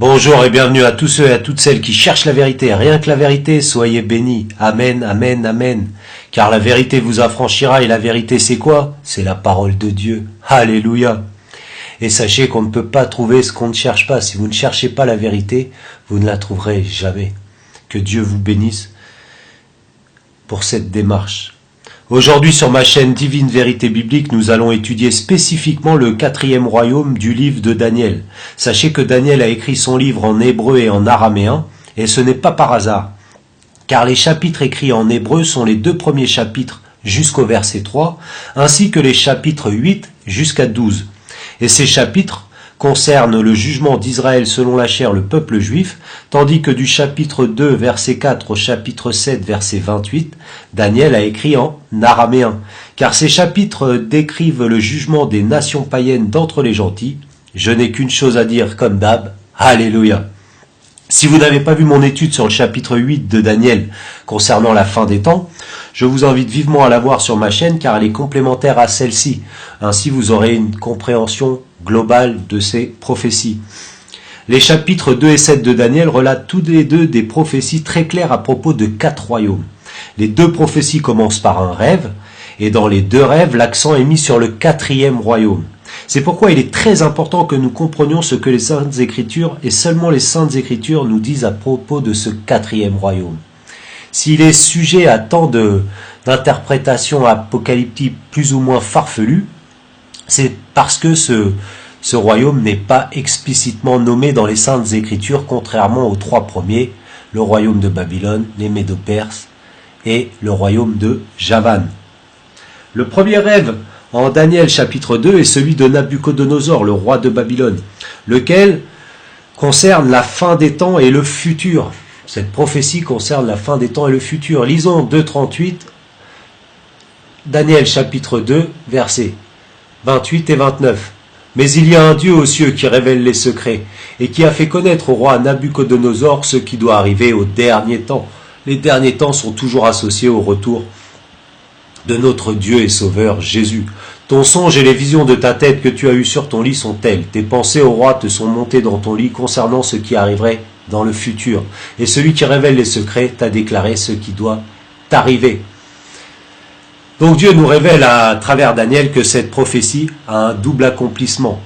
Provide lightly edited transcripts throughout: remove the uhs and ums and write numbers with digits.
Bonjour et bienvenue à tous ceux et à toutes celles qui cherchent la vérité. Rien que la vérité, soyez bénis. Amen, amen, amen. Car la vérité vous affranchira et la vérité c'est quoi? C'est la parole de Dieu. Alléluia. Et sachez qu'on ne peut pas trouver ce qu'on ne cherche pas. Si vous ne cherchez pas la vérité, vous ne la trouverez jamais. Que Dieu vous bénisse pour cette démarche. Aujourd'hui sur ma chaîne Divine Vérité Biblique, nous allons étudier spécifiquement le 4e royaume du livre de Daniel. Sachez que Daniel a écrit son livre en hébreu et en araméen, et ce n'est pas par hasard, car les chapitres écrits en hébreu sont les 2 premiers chapitres jusqu'au verset 3, ainsi que les chapitres 8 jusqu'à 12. Et ces chapitres concerne le jugement d'Israël selon la chair, le peuple juif, tandis que du chapitre 2, verset 4 au chapitre 7, verset 28, Daniel a écrit en araméen, car ces chapitres décrivent le jugement des nations païennes d'entre les gentils. Je n'ai qu'une chose à dire comme d'hab, Alléluia. Si vous n'avez pas vu mon étude sur le chapitre 8 de Daniel concernant la fin des temps, je vous invite vivement à la voir sur ma chaîne car elle est complémentaire à celle-ci. Ainsi vous aurez une compréhension globale de ces prophéties. Les chapitres 2 et 7 de Daniel relatent tous les deux des prophéties très claires à propos de 4 royaumes. Les 2 prophéties commencent par un rêve et dans les 2 rêves, l'accent est mis sur le 4e royaume. C'est pourquoi il est très important que nous comprenions ce que les Saintes Écritures et seulement les Saintes Écritures nous disent à propos de ce 4e royaume. S'il est sujet à tant d'interprétations apocalyptiques plus ou moins farfelues, c'est parce que ce royaume n'est pas explicitement nommé dans les Saintes Écritures, contrairement aux 3 premiers, le royaume de Babylone, les Médo-Perses et le royaume de Javan. Le premier rêve en Daniel chapitre 2 est celui de Nabuchodonosor, le roi de Babylone, lequel concerne la fin des temps et le futur. Cette prophétie concerne la fin des temps et le futur. Lisons 2,38, Daniel chapitre 2, versets 28 et 29. Mais il y a un Dieu aux cieux qui révèle les secrets et qui a fait connaître au roi Nabuchodonosor ce qui doit arriver au dernier temps. Les derniers temps sont toujours associés au retour de notre Dieu et Sauveur Jésus. Ton songe et les visions de ta tête que tu as eues sur ton lit sont telles. Tes pensées au roi te sont montées dans ton lit concernant ce qui arriverait dans le futur. Et celui qui révèle les secrets t'a déclaré ce qui doit t'arriver. Donc Dieu nous révèle à travers Daniel que cette prophétie a un double accomplissement.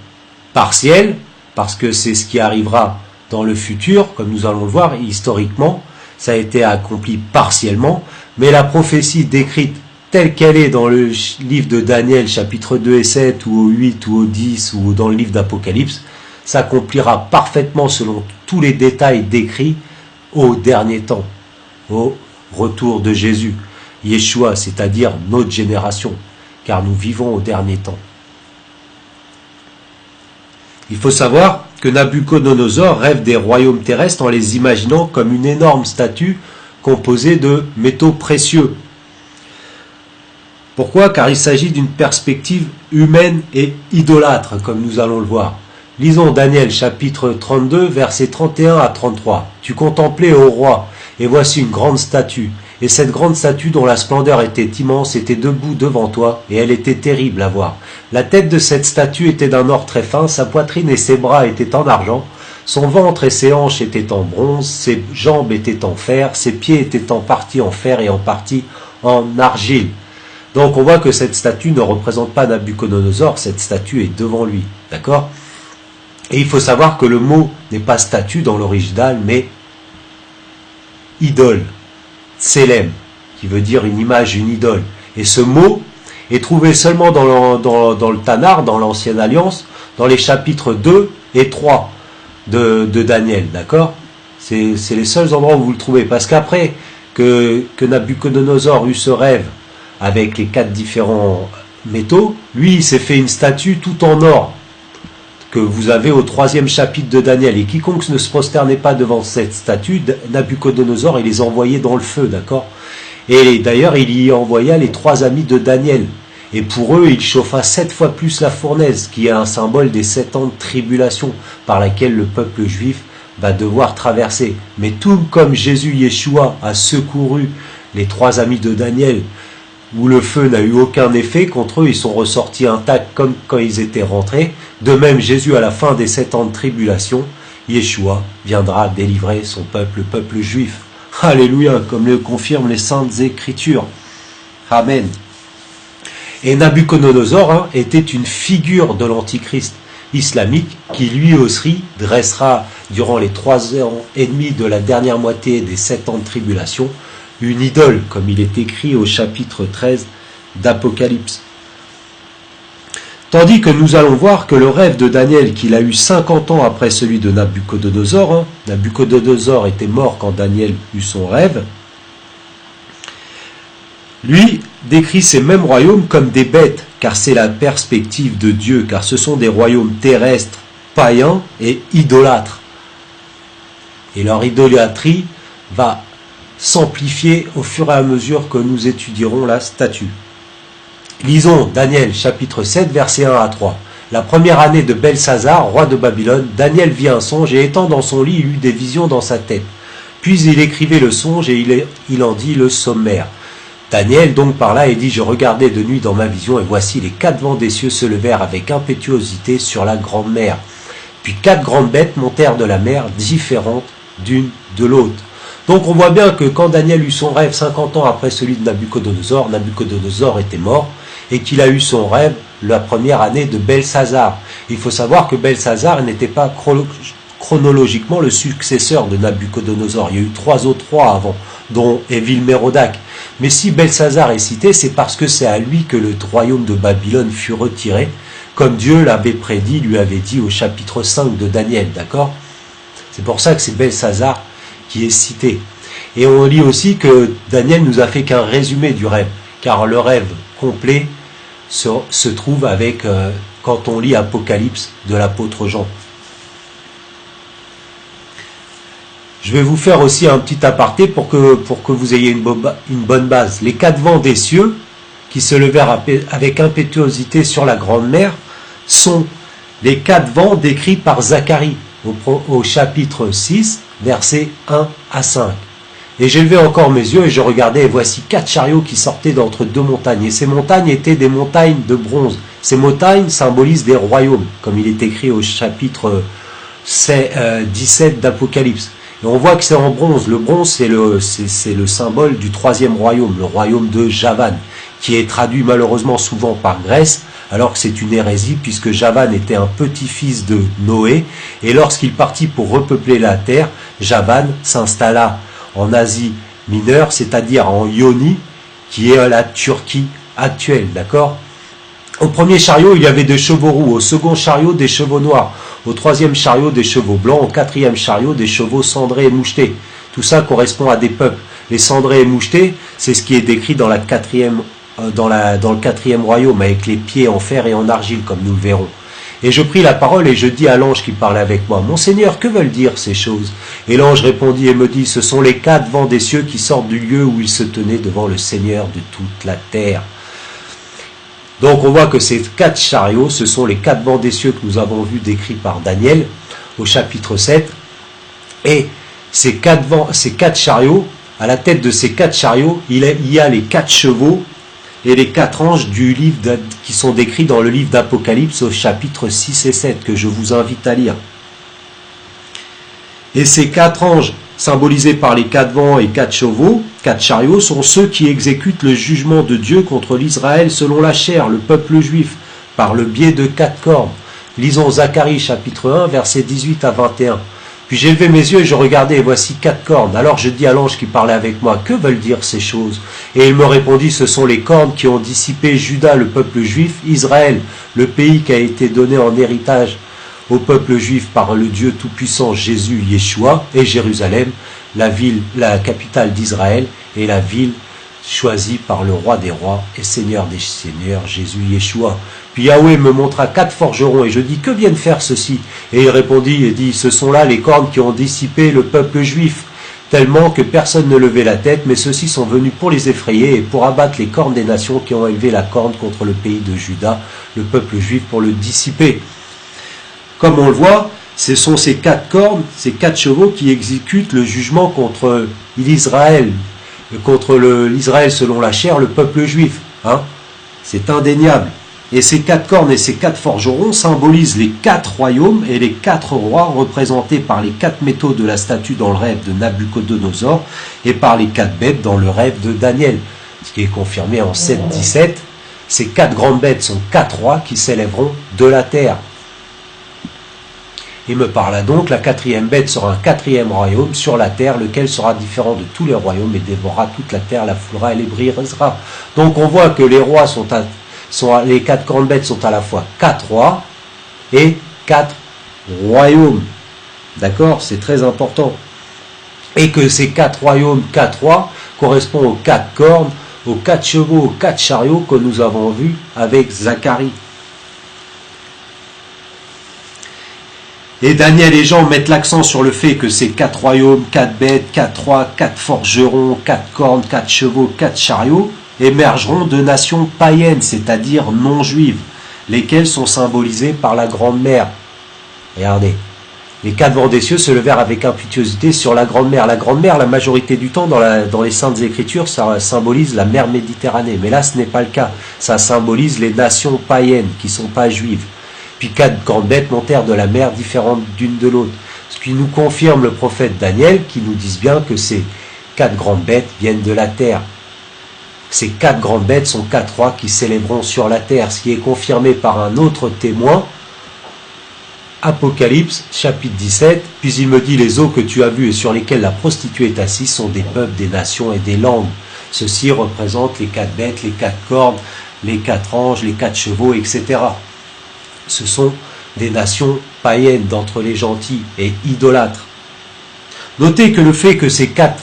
Partiel, parce que c'est ce qui arrivera dans le futur, comme nous allons le voir historiquement, ça a été accompli partiellement, mais la prophétie décrite telle qu'elle est dans le livre de Daniel, chapitre 2 et 7, ou au 8, ou au 10, ou dans le livre d'Apocalypse, s'accomplira parfaitement selon tous les détails décrits au dernier temps, au retour de Jésus, Yeshua, c'est-à-dire notre génération, car nous vivons au dernier temps. Il faut savoir que Nabuchodonosor rêve des royaumes terrestres en les imaginant comme une énorme statue composée de métaux précieux. Pourquoi? Car il s'agit d'une perspective humaine et idolâtre, comme nous allons le voir. Lisons Daniel chapitre 32, versets 31 à 33. Tu contemplais, ô roi, et voici une grande statue. Et cette grande statue dont la splendeur était immense était debout devant toi, et elle était terrible à voir. La tête de cette statue était d'un or très fin, sa poitrine et ses bras étaient en argent, son ventre et ses hanches étaient en bronze, ses jambes étaient en fer, ses pieds étaient en partie en fer et en partie en argile. Donc on voit que cette statue ne représente pas Nabuchodonosor, cette statue est devant lui, d'accord? Et il faut savoir que le mot n'est pas statue dans l'original, mais idole, tselem, qui veut dire une image, une idole. Et ce mot est trouvé seulement dans le Tanakh, dans l'Ancienne Alliance, dans les chapitres 2 et 3 de Daniel, d'accord? C'est les seuls endroits où vous le trouvez, parce qu'après que Nabuchodonosor eut ce rêve, avec les 4 différents métaux, lui il s'est fait une statue tout en or, que vous avez au 3e chapitre de Daniel, et quiconque ne se prosternait pas devant cette statue, Nabuchodonosor, il les envoyait dans le feu, d'accord? Et d'ailleurs il y envoya les 3 amis de Daniel, et pour eux il chauffa 7 fois plus la fournaise, qui est un symbole des 7 ans de tribulation par laquelle le peuple juif va devoir traverser. Mais tout comme Jésus Yeshua a secouru les 3 amis de Daniel, où le feu n'a eu aucun effet contre eux, ils sont ressortis intacts comme quand ils étaient rentrés. De même, Jésus, à la fin des 7 ans de tribulation, Yeshua viendra délivrer son peuple, le peuple juif. Alléluia, comme le confirment les saintes écritures. Amen. Et Nabuchodonosor était une figure de l'antichrist islamique qui lui aussi dressera durant les 3 ans et demi de la dernière moitié des 7 ans de tribulation une idole, comme il est écrit au chapitre 13 d'Apocalypse. Tandis que nous allons voir que le rêve de Daniel, qu'il a eu 50 ans après celui de Nabuchodonosor, Nabuchodonosor était mort quand Daniel eut son rêve, lui décrit ces mêmes royaumes comme des bêtes, car c'est la perspective de Dieu, car ce sont des royaumes terrestres, païens et idolâtres. Et leur idolâtrie va s'amplifier au fur et à mesure que nous étudierons la statue. Lisons Daniel chapitre 7 versets 1 à 3. La première année de Belshazzar, roi de Babylone, Daniel vit un songe et étant dans son lit, il eut des visions dans sa tête. Puis il écrivait le songe et il en dit le sommaire. Daniel donc parla et dit, je regardais de nuit dans ma vision et voici les 4 vents des cieux se levèrent avec impétuosité sur la grande mer. Puis 4 grandes bêtes montèrent de la mer, différentes d'une de l'autre. Donc on voit bien que quand Daniel eut son rêve 50 ans après celui de Nabuchodonosor, Nabuchodonosor était mort et qu'il a eu son rêve la première année de Belshazzar. Il faut savoir que Belshazzar n'était pas chronologiquement le successeur de Nabuchodonosor. Il y a eu 3 autres rois avant, dont Évil-Mérodach. Mais si Belshazzar est cité, c'est parce que c'est à lui que le royaume de Babylone fut retiré, comme Dieu l'avait prédit, lui avait dit au chapitre 5 de Daniel, d'accord? C'est pour ça que c'est Belshazzar qui est cité. Et on lit aussi que Daniel nous a fait qu'un résumé du rêve, car le rêve complet se trouve avec, quand on lit Apocalypse de l'apôtre Jean. Je vais vous faire aussi un petit aparté pour que vous ayez une bonne base. Les 4 vents des cieux, qui se levèrent avec impétuosité sur la grande mer, sont les 4 vents décrits par Zacharie au chapitre 6, versets 1 à 5. Et j'élevais encore mes yeux et je regardais et voici 4 chariots qui sortaient d'entre 2 montagnes. Et ces montagnes étaient des montagnes de bronze. Ces montagnes symbolisent des royaumes, comme il est écrit au chapitre 17 d'Apocalypse. Et on voit que c'est en bronze. Le bronze, c'est le symbole du 3e royaume, le royaume de Javan, qui est traduit malheureusement souvent par Grèce, alors que c'est une hérésie, puisque Javan était un petit-fils de Noé, et lorsqu'il partit pour repeupler la terre, Javan s'installa en Asie mineure, c'est-à-dire en Ionie, qui est la Turquie actuelle, d'accord? Au premier chariot, il y avait des chevaux roux, au second chariot, des chevaux noirs, au 3e chariot, des chevaux blancs, au 4e chariot, des chevaux cendrés et mouchetés. Tout ça correspond à des peuples. Les cendrés et mouchetés, c'est ce qui est décrit dans, dans le 4e royaume, avec les pieds en fer et en argile, comme nous le verrons. Et je pris la parole et je dis à l'ange qui parlait avec moi, « Mon Seigneur, que veulent dire ces choses ?» Et l'ange répondit et me dit, « Ce sont les 4 vents des cieux qui sortent du lieu où il se tenait devant le Seigneur de toute la terre. » Donc on voit que ces 4 chariots, ce sont les 4 vents des cieux que nous avons vus décrits par Daniel au chapitre 7. Et ces 4 chariots, à la tête de ces 4 chariots, il y a les 4 chevaux et les 4 anges du livre qui sont décrits dans le livre d'Apocalypse au chapitre 6 et 7, que je vous invite à lire. Et ces 4 anges, symbolisés par les 4 vents et 4 chevaux, 4 chariots, sont ceux qui exécutent le jugement de Dieu contre l'Israël selon la chair, le peuple juif, par le biais de 4 cornes. Lisons Zacharie chapitre 1, versets 18 à 21. Puis j'ai levé mes yeux et je regardais, et voici 4 cornes. Alors je dis à l'ange qui parlait avec moi, que veulent dire ces choses? Et il me répondit, ce sont les cornes qui ont dissipé Juda, le peuple juif, Israël, le pays qui a été donné en héritage au peuple juif par le Dieu tout-puissant Jésus, Yeshua, et Jérusalem, la capitale d'Israël, et la ville choisie par le roi des rois et seigneur des seigneurs, Jésus, Yeshua. Puis Yahweh me montra 4 forgerons, et je dis, que viennent faire ceci? Et il répondit et dit, ce sont là les cornes qui ont dissipé le peuple juif, tellement que personne ne levait la tête, mais ceux-ci sont venus pour les effrayer et pour abattre les cornes des nations qui ont élevé la corne contre le pays de Juda, le peuple juif, pour le dissiper. Comme on le voit, ce sont ces 4 cornes, ces 4 chevaux qui exécutent le jugement contre l'Israël selon la chair, le peuple juif. Hein? C'est indéniable. Et ces 4 cornes et ces 4 forgerons symbolisent les 4 royaumes et les 4 rois représentés par les 4 métaux de la statue dans le rêve de Nabuchodonosor et par les 4 bêtes dans le rêve de Daniel. Ce qui est confirmé en 7-17. Ces 4 grandes bêtes sont 4 rois qui s'élèveront de la terre. Il me parla donc, la 4e bête sera un 4e royaume sur la terre, lequel sera différent de tous les royaumes et dévorera toute la terre, la foulera et les brisera. Donc on voit que les rois les 4 grandes bêtes sont à la fois 4 rois et 4 royaumes. D'accord? C'est très important. Et que ces 4 royaumes, 4 rois, correspondent aux 4 cornes, aux 4 chevaux, aux 4 chariots que nous avons vus avec Zacharie. Et Daniel et Jean mettent l'accent sur le fait que ces 4 royaumes, 4 bêtes, 4 rois, 4 forgerons, 4 cornes, 4 chevaux, 4 chariots émergeront de nations païennes, c'est-à-dire non juives, lesquelles sont symbolisées par la Grande Mer. Regardez, les 4 vents des cieux se levèrent avec impétuosité sur la Grande Mer. La Grande Mer, la majorité du temps, dans les Saintes Écritures, ça symbolise la mer Méditerranée. Mais là, ce n'est pas le cas. Ça symbolise les nations païennes qui ne sont pas juives. Puis 4 grandes bêtes montèrent de la mer différentes d'une de l'autre. Ce qui nous confirme le prophète Daniel, qui nous dit bien que ces 4 grandes bêtes viennent de la terre. Ces 4 grandes bêtes sont 4 rois qui s'élèveront sur la terre, ce qui est confirmé par un autre témoin, Apocalypse, chapitre 17, puis il me dit, les eaux que tu as vues et sur lesquelles la prostituée est assise sont des peuples, des nations et des langues. Ceci représente les 4 bêtes, les 4 cornes, les 4 anges, les 4 chevaux, etc. Ce sont des nations païennes d'entre les gentils et idolâtres. Notez que le fait que ces 4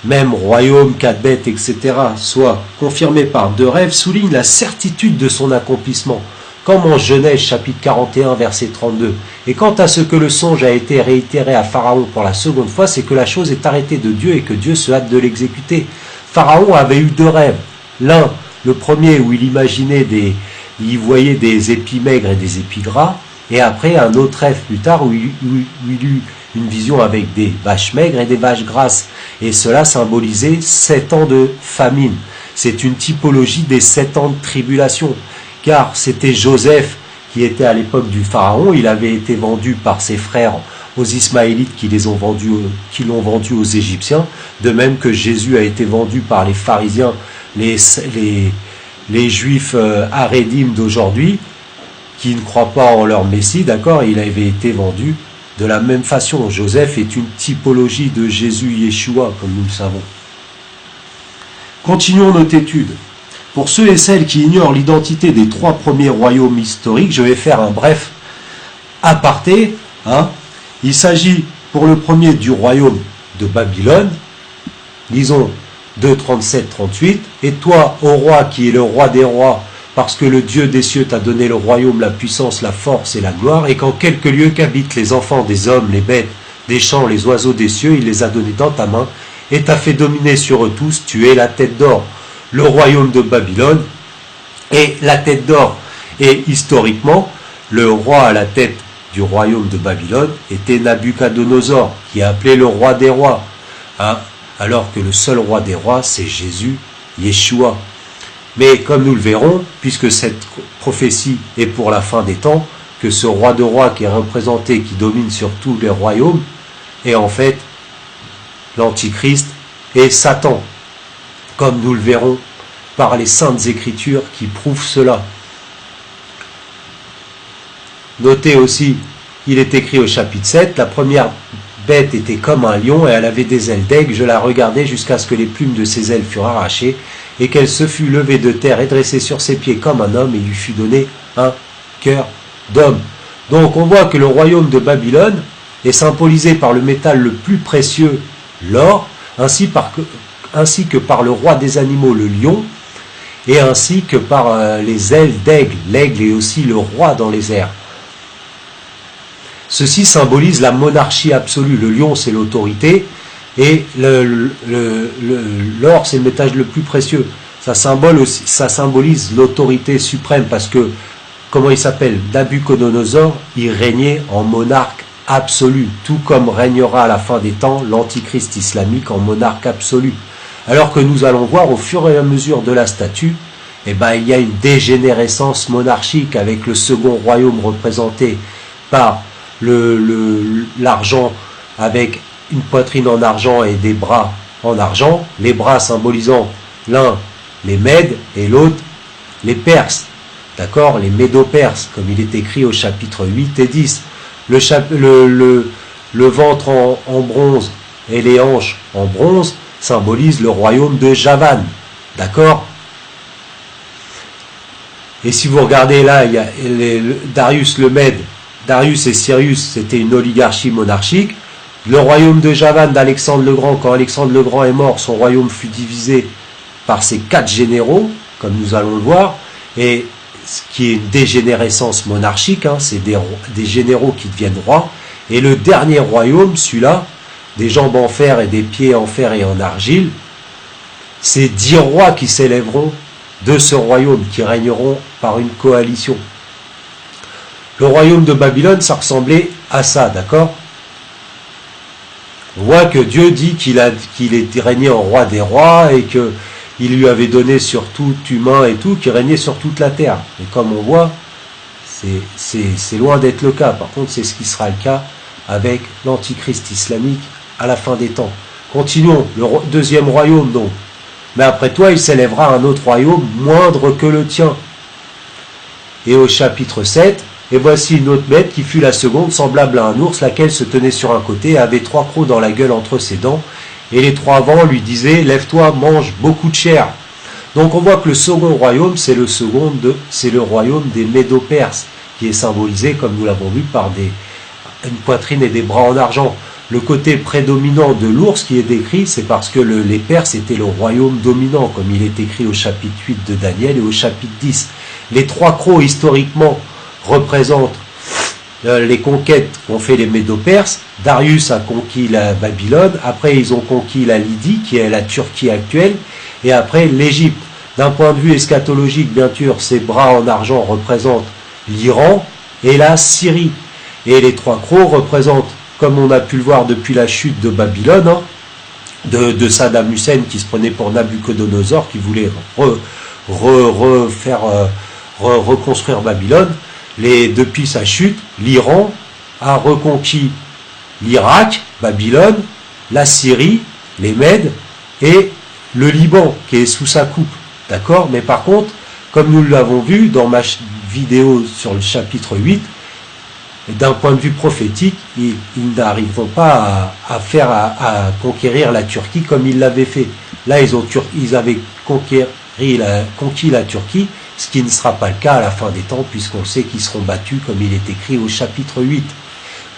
même royaumes, 4 bêtes, etc., soient confirmés par 2 rêves souligne la certitude de son accomplissement, comme en Genèse chapitre 41 verset 32. Et quant à ce que le songe a été réitéré à Pharaon pour la seconde fois, c'est que la chose est arrêtée de Dieu et que Dieu se hâte de l'exécuter. Pharaon avait eu 2 rêves. L'un, le premier où il voyait des épis maigres et des épis gras, et après un autre rêve plus tard où il eut une vision avec des vaches maigres et des vaches grasses. Et cela symbolisait 7 ans de famine. C'est une typologie des 7 ans de tribulation. Car c'était Joseph qui était à l'époque du Pharaon. Il avait été vendu par ses frères aux Ismaélites qui l'ont vendu aux Égyptiens. De même que Jésus a été vendu par les pharisiens, les Juifs harédim d'aujourd'hui, qui ne croient pas en leur Messie, d'accord, il avait été vendu de la même façon. Joseph est une typologie de Jésus Yeshua, comme nous le savons. Continuons notre étude. Pour ceux et celles qui ignorent l'identité des 3 premiers royaumes historiques, je vais faire un bref aparté. Il s'agit pour le premier du royaume de Babylone. Lisons 2, 37, 38. Et toi, ô roi qui es le roi des rois, parce que le Dieu des cieux t'a donné le royaume, la puissance, la force et la gloire, et qu'en quelques lieux qu'habitent les enfants des hommes, les bêtes des champs, les oiseaux des cieux, il les a donnés dans ta main, et t'a fait dominer sur eux tous, tu es la tête d'or. Le royaume de Babylone et la tête d'or. Et historiquement, le roi à la tête du royaume de Babylone était Nabuchodonosor, qui est appelé le roi des rois, alors que le seul roi des rois, c'est Jésus, Yeshua. Mais comme nous le verrons, puisque cette prophétie est pour la fin des temps, que ce roi de rois qui est représenté, qui domine sur tous les royaumes, est en fait l'Antichrist et Satan, comme nous le verrons par les Saintes Écritures qui prouvent cela. Notez aussi, il est écrit au chapitre 7, la première bête était comme un lion et elle avait des ailes d'aigle, je la regardais jusqu'à ce que les plumes de ses ailes furent arrachées et qu'elle se fût levée de terre et dressée sur ses pieds comme un homme et lui fut donné un cœur d'homme. Donc on voit que le royaume de Babylone est symbolisé par le métal le plus précieux, l'or, ainsi que par le roi des animaux, le lion, et ainsi que par les ailes d'aigle. L'aigle est aussi le roi dans les airs. Ceci symbolise la monarchie absolue. Le lion, c'est l'autorité, et l'or, c'est le métal le plus précieux. Ça symbolise l'autorité suprême, parce que, comment il s'appelle, Nabuchodonosor, il régnait en monarque absolu, tout comme régnera à la fin des temps l'antichrist islamique en monarque absolu. Alors que nous allons voir au fur et à mesure de la statue eh ben, il y a une dégénérescence monarchique avec le second royaume représenté par l'argent avec une poitrine en argent et des bras en argent, les bras symbolisant l'un les Mèdes et l'autre les Perses, d'accord, les Médo-Perses, comme il est écrit au chapitre 8 et 10. Le ventre en bronze et les hanches en bronze symbolisent le royaume de Javan, d'accord. Et si vous regardez là, il y a Darius le Mède, Darius et Cyrus, c'était une oligarchie monarchique. Le royaume de Javan d'Alexandre le Grand, quand Alexandre le Grand est mort, son royaume fut divisé par ses 4 généraux, comme nous allons le voir, et ce qui est une dégénérescence monarchique, hein, c'est des généraux qui deviennent rois, et le dernier royaume, celui-là, des jambes en fer et des pieds en fer et en argile, c'est 10 rois qui s'élèveront de ce royaume, qui régneront par une coalition. Le royaume de Babylone, ça ressemblait à ça, d'accord? On voit que Dieu dit qu'il était régné en roi des rois et qu'il lui avait donné sur tout humain et tout, qu'il régnait sur toute la terre. Et comme on voit, c'est loin d'être le cas. Par contre, c'est ce qui sera le cas avec l'antichrist islamique à la fin des temps. Continuons, le deuxième royaume donc. Mais après toi, il s'élèvera un autre royaume moindre que le tien. Et au chapitre 7, et voici une autre bête qui fut la seconde, semblable à un ours, laquelle se tenait sur un côté et avait 3 crocs dans la gueule entre ses dents. Et les 3 vents lui disaient, lève-toi, mange beaucoup de chair. Donc on voit que le second royaume, c'est le royaume des Médo-Perses, qui est symbolisé, comme nous l'avons vu, par une poitrine et des bras en argent. Le côté prédominant de l'ours qui est décrit, c'est parce que les Perses étaient le royaume dominant, comme il est écrit au chapitre 8 de Daniel et au chapitre 10. Les 3 crocs, historiquement, représentent les conquêtes qu'ont fait les Médo-Perses. Darius a conquis la Babylone, après ils ont conquis la Lydie, qui est la Turquie actuelle, et après l'Égypte. D'un point de vue eschatologique, bien sûr, ces bras en argent représentent l'Iran et la Syrie. Et les 3 crocs représentent, comme on a pu le voir depuis la chute de Babylone, hein, de Saddam Hussein qui se prenait pour Nabucodonosor, qui voulait reconstruire Babylone. Depuis sa chute, l'Iran a reconquis l'Irak, Babylone, la Syrie, les Mèdes et le Liban qui est sous sa coupe. D'accord? Mais par contre, comme nous l'avons vu dans ma vidéo sur le chapitre 8, d'un point de vue prophétique, ils n'arriveront pas à conquérir la Turquie comme ils l'avaient fait. Là, ils avaient conquis la Turquie, ce qui ne sera pas le cas à la fin des temps, puisqu'on sait qu'ils seront battus, comme il est écrit au chapitre 8.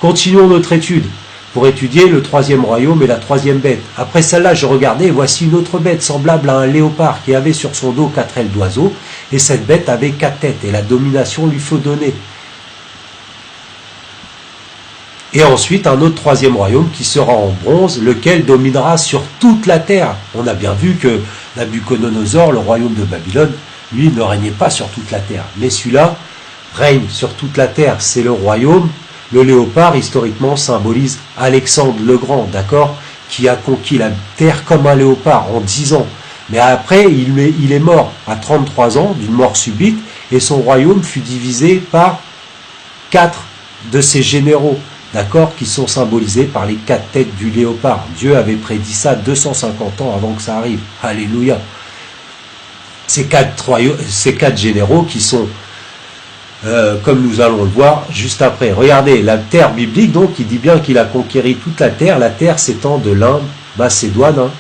Continuons notre étude, pour étudier le 3e royaume et la 3e bête. Après celle-là, je regardais, et voici une autre bête, semblable à un léopard, qui avait sur son dos 4 ailes d'oiseau, et cette bête avait 4 têtes, et la domination lui fut donnée. Et ensuite, un autre 3e royaume qui sera en bronze, lequel dominera sur toute la terre. On a bien vu que Nabucodonosor, le royaume de Babylone, lui ne régnait pas sur toute la terre. Mais celui-là règne sur toute la terre. C'est le royaume. Le léopard, historiquement, symbolise Alexandre le Grand, d'accord, qui a conquis la terre comme un léopard en 10 ans. Mais après, il est mort à 33 ans, d'une mort subite, et son royaume fut divisé par 4 de ses généraux, d'accord, qui sont symbolisés par les 4 têtes du léopard. Dieu avait prédit ça 250 ans avant que ça arrive. Alléluia. Ces 4 généraux qui sont, comme nous allons le voir juste après. Regardez, la terre biblique, donc, il dit bien qu'il a conquéri toute la terre s'étend de l'Inde, Macédoine, hein,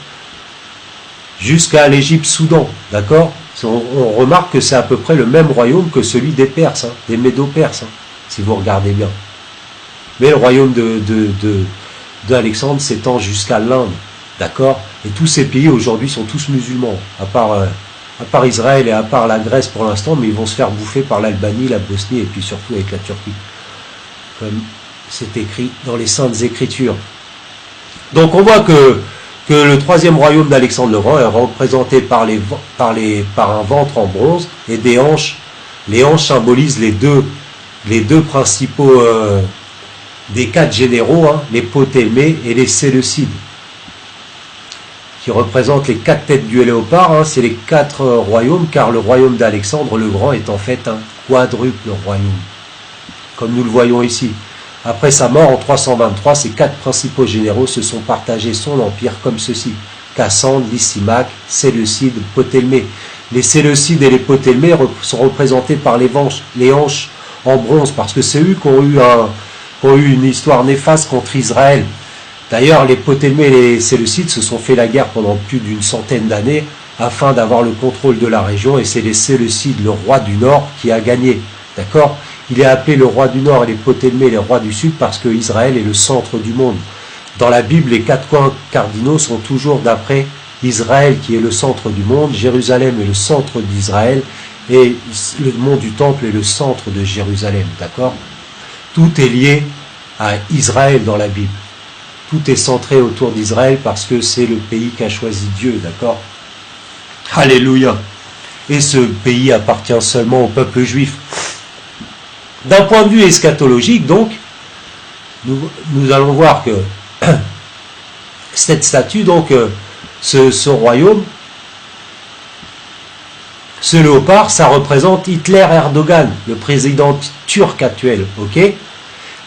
jusqu'à l'Égypte-Soudan, d'accord. On remarque que c'est à peu près le même royaume que celui des Perses, hein, des Médo-Perses, hein, si vous regardez bien. Mais le royaume d'Alexandre s'étend jusqu'à l'Inde, d'accord. Et tous ces pays aujourd'hui sont tous musulmans, à part Israël et à part la Grèce pour l'instant, mais ils vont se faire bouffer par l'Albanie, la Bosnie et puis surtout avec la Turquie, comme c'est écrit dans les Saintes Écritures. Donc on voit que le 3e royaume d'Alexandre le Grand est représenté par un ventre en bronze et des hanches. Les hanches symbolisent les deux principaux des 4 généraux, hein, les Ptolémées et les Séleucides. qui représente les 4 têtes du léopard, hein, c'est les 4 royaumes, car le royaume d'Alexandre le Grand est en fait un quadruple royaume, comme nous le voyons ici. Après sa mort en 323, ces 4 principaux généraux se sont partagés son empire comme ceci: Cassandre, Lysimaque, Séleucide, Ptolémée. Les Séleucides et les Ptolémées sont représentés par les hanches en bronze, parce que c'est eux qui ont eu une histoire néfaste contre Israël. D'ailleurs, les Ptolémées et les Séleucides se sont fait la guerre pendant plus d'une centaine d'années afin d'avoir le contrôle de la région, et c'est les Séleucides, le roi du Nord, qui a gagné. D'accord ? Il est appelé le roi du Nord et les Ptolémées les rois du Sud parce que Israël est le centre du monde. Dans la Bible, les 4 coins cardinaux sont toujours d'après Israël qui est le centre du monde, Jérusalem est le centre d'Israël et le mont du Temple est le centre de Jérusalem. D'accord ? Tout est lié à Israël dans la Bible. Tout est centré autour d'Israël parce que c'est le pays qu'a choisi Dieu, d'accord? Alléluia. Et ce pays appartient seulement au peuple juif. D'un point de vue eschatologique, donc, nous allons voir que cette statue, donc, ce royaume, ce léopard, ça représente Hitler Erdogan, le président turc actuel, ok?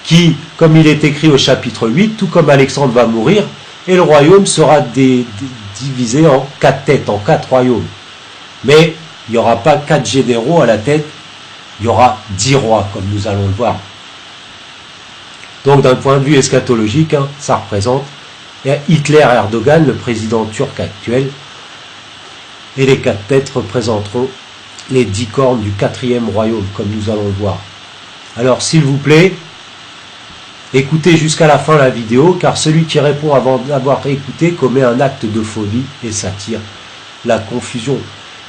Qui, comme il est écrit au chapitre 8, tout comme Alexandre va mourir, et le royaume sera divisé en 4 têtes, en 4 royaumes. Mais il n'y aura pas 4 généraux à la tête, il y aura 10 rois, comme nous allons le voir. Donc d'un point de vue eschatologique, hein, ça représente Hitler Erdogan, le président turc actuel, et les 4 têtes représenteront les 10 cornes du 4e royaume, comme nous allons le voir. Alors s'il vous plaît, écoutez jusqu'à la fin la vidéo, car celui qui répond avant d'avoir écouté commet un acte de folie et s'attire la confusion.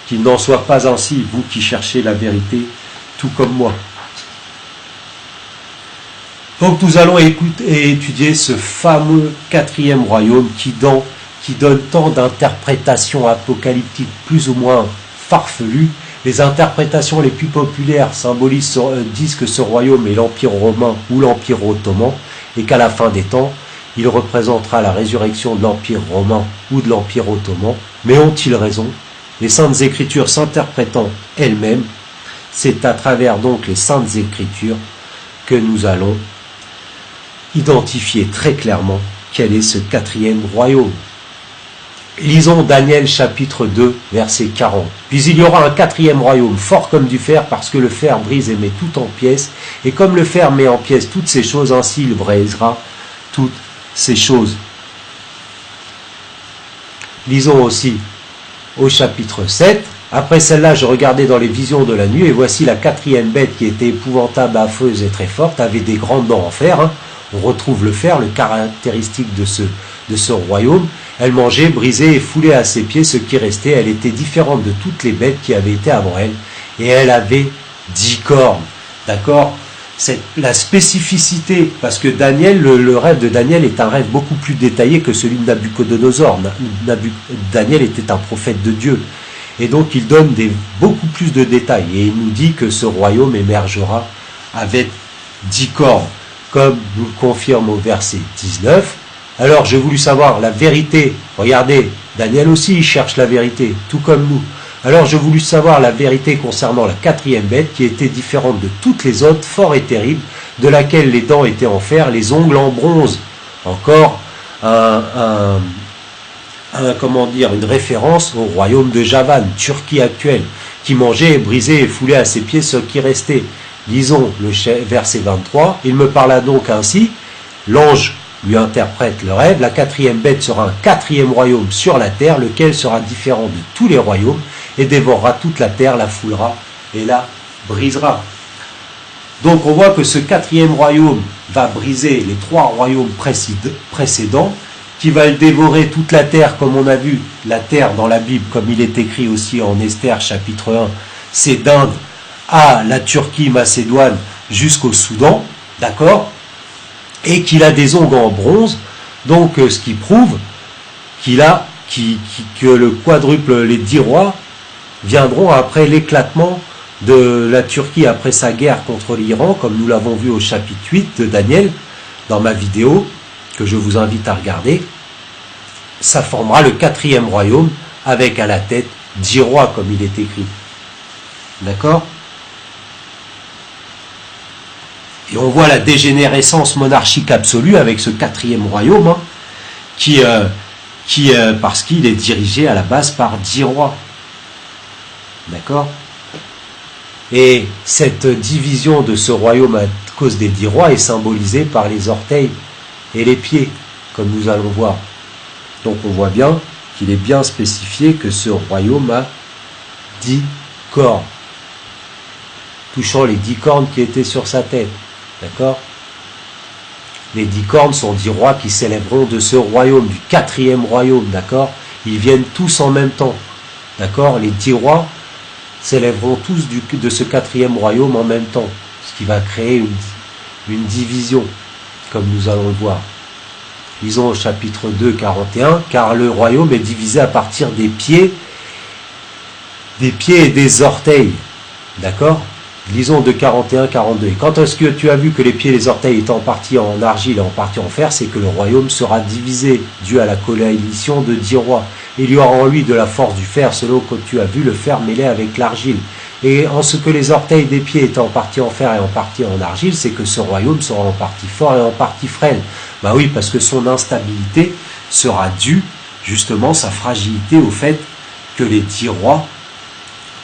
Qu'il n'en soit pas ainsi, vous qui cherchez la vérité, tout comme moi. Donc nous allons écouter et étudier ce fameux 4e royaume qui donne tant d'interprétations apocalyptiques plus ou moins farfelues. Les interprétations les plus populaires disent que ce royaume est l'Empire romain ou l'Empire ottoman, et qu'à la fin des temps, il représentera la résurrection de l'Empire romain ou de l'Empire ottoman. Mais ont-ils raison? Les Saintes Écritures s'interprétant elles-mêmes, c'est à travers donc les Saintes Écritures que nous allons identifier très clairement quel est ce 4e royaume. Lisons Daniel chapitre 2, verset 40. Puis il y aura un 4e royaume, fort comme du fer, parce que le fer brise et met tout en pièces, et comme le fer met en pièces toutes ces choses, ainsi il brisera toutes ces choses. Lisons aussi au chapitre 7. Après celle-là, je regardais dans les visions de la nuit, et voici la 4e bête qui était épouvantable, affreuse et très forte, avait des grandes dents en fer. Hein. On retrouve le fer, le caractéristique de ce royaume. Elle mangeait, brisait et foulait à ses pieds ce qui restait. Elle était différente de toutes les bêtes qui avaient été avant elle. Et elle avait 10 cornes. D'accord? C'est la spécificité, parce que Daniel, le rêve de Daniel est un rêve beaucoup plus détaillé que celui de Nabuchodonosor. Daniel était un prophète de Dieu. Et donc il donne beaucoup plus de détails. Et il nous dit que ce royaume émergera avec 10 cornes, comme nous le confirme au verset 19. Alors j'ai voulu savoir la vérité. Regardez, Daniel aussi il cherche la vérité, tout comme nous. Alors j'ai voulu savoir la vérité concernant la 4e bête qui était différente de toutes les autres, fort et terrible, de laquelle les dents étaient en fer, les ongles en bronze. Encore une référence au royaume de Javan, Turquie actuelle, qui mangeait et brisait et foulait à ses pieds ce qui restait. Lisons le verset 23. Il me parla donc ainsi, l'ange lui interprète le rêve, la 4e bête sera un 4e royaume sur la terre, lequel sera différent de tous les royaumes, et dévorera toute la terre, la foulera et la brisera. Donc on voit que ce 4e royaume va briser les 3 royaumes précédents, qui va dévorer toute la terre, comme on a vu, la terre dans la Bible, comme il est écrit aussi en Esther chapitre 1, c'est d'Inde à la Turquie, Macédoine, jusqu'au Soudan, d'accord? Et qu'il a des ongles en bronze, donc ce qui prouve que le quadruple, les 10 rois, viendront après l'éclatement de la Turquie, après sa guerre contre l'Iran, comme nous l'avons vu au chapitre 8 de Daniel, dans ma vidéo, que je vous invite à regarder. ça formera le 4e royaume avec à la tête 10 rois comme il est écrit. D'accord? Et on voit la dégénérescence monarchique absolue avec ce 4e royaume, hein, parce qu'il est dirigé à la base par 10 rois. D'accord? Et cette division de ce royaume à cause des 10 rois est symbolisée par les orteils et les pieds, comme nous allons voir. Donc on voit bien qu'il est bien spécifié que ce royaume a 10 cornes, touchant les 10 cornes qui étaient sur sa tête. D'accord? Les 10 cornes sont 10 rois qui s'élèveront de ce royaume, du 4e royaume. D'accord? Ils viennent tous en même temps. D'accord? Les 10 rois s'élèveront tous de ce 4e royaume en même temps, ce qui va créer une division, comme nous allons le voir. Lisons au chapitre 2, 41, car le royaume est divisé à partir des pieds et des orteils. D'accord? Lisons de 41, 42. Et quand est-ce que tu as vu que les pieds et les orteils étaient en partie en argile et en partie en fer, c'est que le royaume sera divisé, dû à la coalition de 10 rois. Il y aura en lui de la force du fer, selon que tu as vu le fer mêlé avec l'argile. Et en ce que les orteils des pieds étaient en partie en fer et en partie en argile, c'est que ce royaume sera en partie fort et en partie frêle. Bah oui, parce que son instabilité sera due, justement, sa fragilité au fait que les 10 rois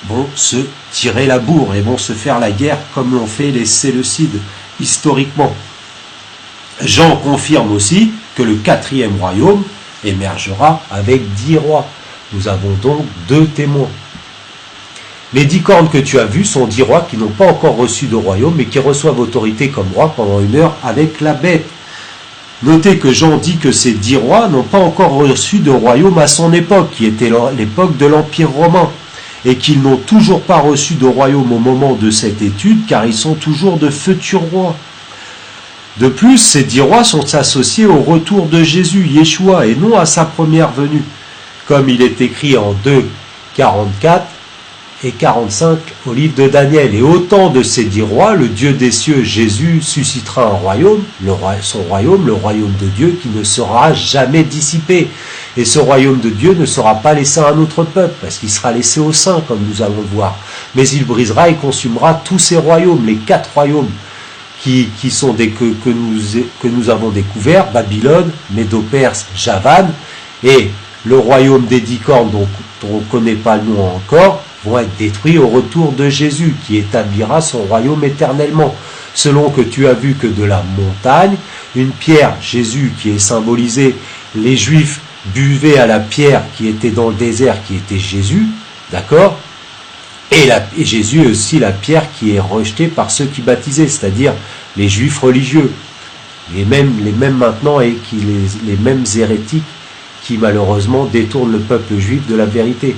vont se tirer la bourre et vont se faire la guerre comme l'ont fait les Séleucides historiquement. Jean confirme aussi que le 4e royaume émergera avec 10 rois. Nous avons donc 2 témoins. Les 10 cornes que tu as vues sont 10 rois qui n'ont pas encore reçu de royaume mais qui reçoivent autorité comme roi pendant 1 heure avec la bête. Notez que Jean dit que ces 10 rois n'ont pas encore reçu de royaume à son époque, qui était l'époque de l'Empire romain, et qu'ils n'ont toujours pas reçu de royaume au moment de cette étude, car ils sont toujours de futurs rois. De plus, ces 10 rois sont associés au retour de Jésus, Yeshua, et non à sa première venue, comme il est écrit en 2, 44 et 45 au livre de Daniel. Et au temps de ces 10 rois, le Dieu des cieux, Jésus, suscitera un royaume, son royaume, le royaume de Dieu, qui ne sera jamais dissipé. Et ce royaume de Dieu ne sera pas laissé à un autre peuple, parce qu'il sera laissé aux saints, comme nous allons le voir. Mais il brisera et consumera tous ces royaumes, les 4 royaumes qui sont que nous avons découverts, Babylone, Médo-Perse, Javan, et le royaume des 10 cornes, dont on ne connaît pas le nom encore, vont être détruits au retour de Jésus, qui établira son royaume éternellement. Selon que tu as vu que de la montagne, une pierre, Jésus, qui est symbolisé, les Juifs buvaient à la pierre qui était dans le désert, qui était Jésus, d'accord? Et Jésus est aussi la pierre qui est rejetée par ceux qui baptisaient, c'est-à-dire les Juifs religieux, les mêmes maintenant, et les mêmes hérétiques qui malheureusement détournent le peuple juif de la vérité.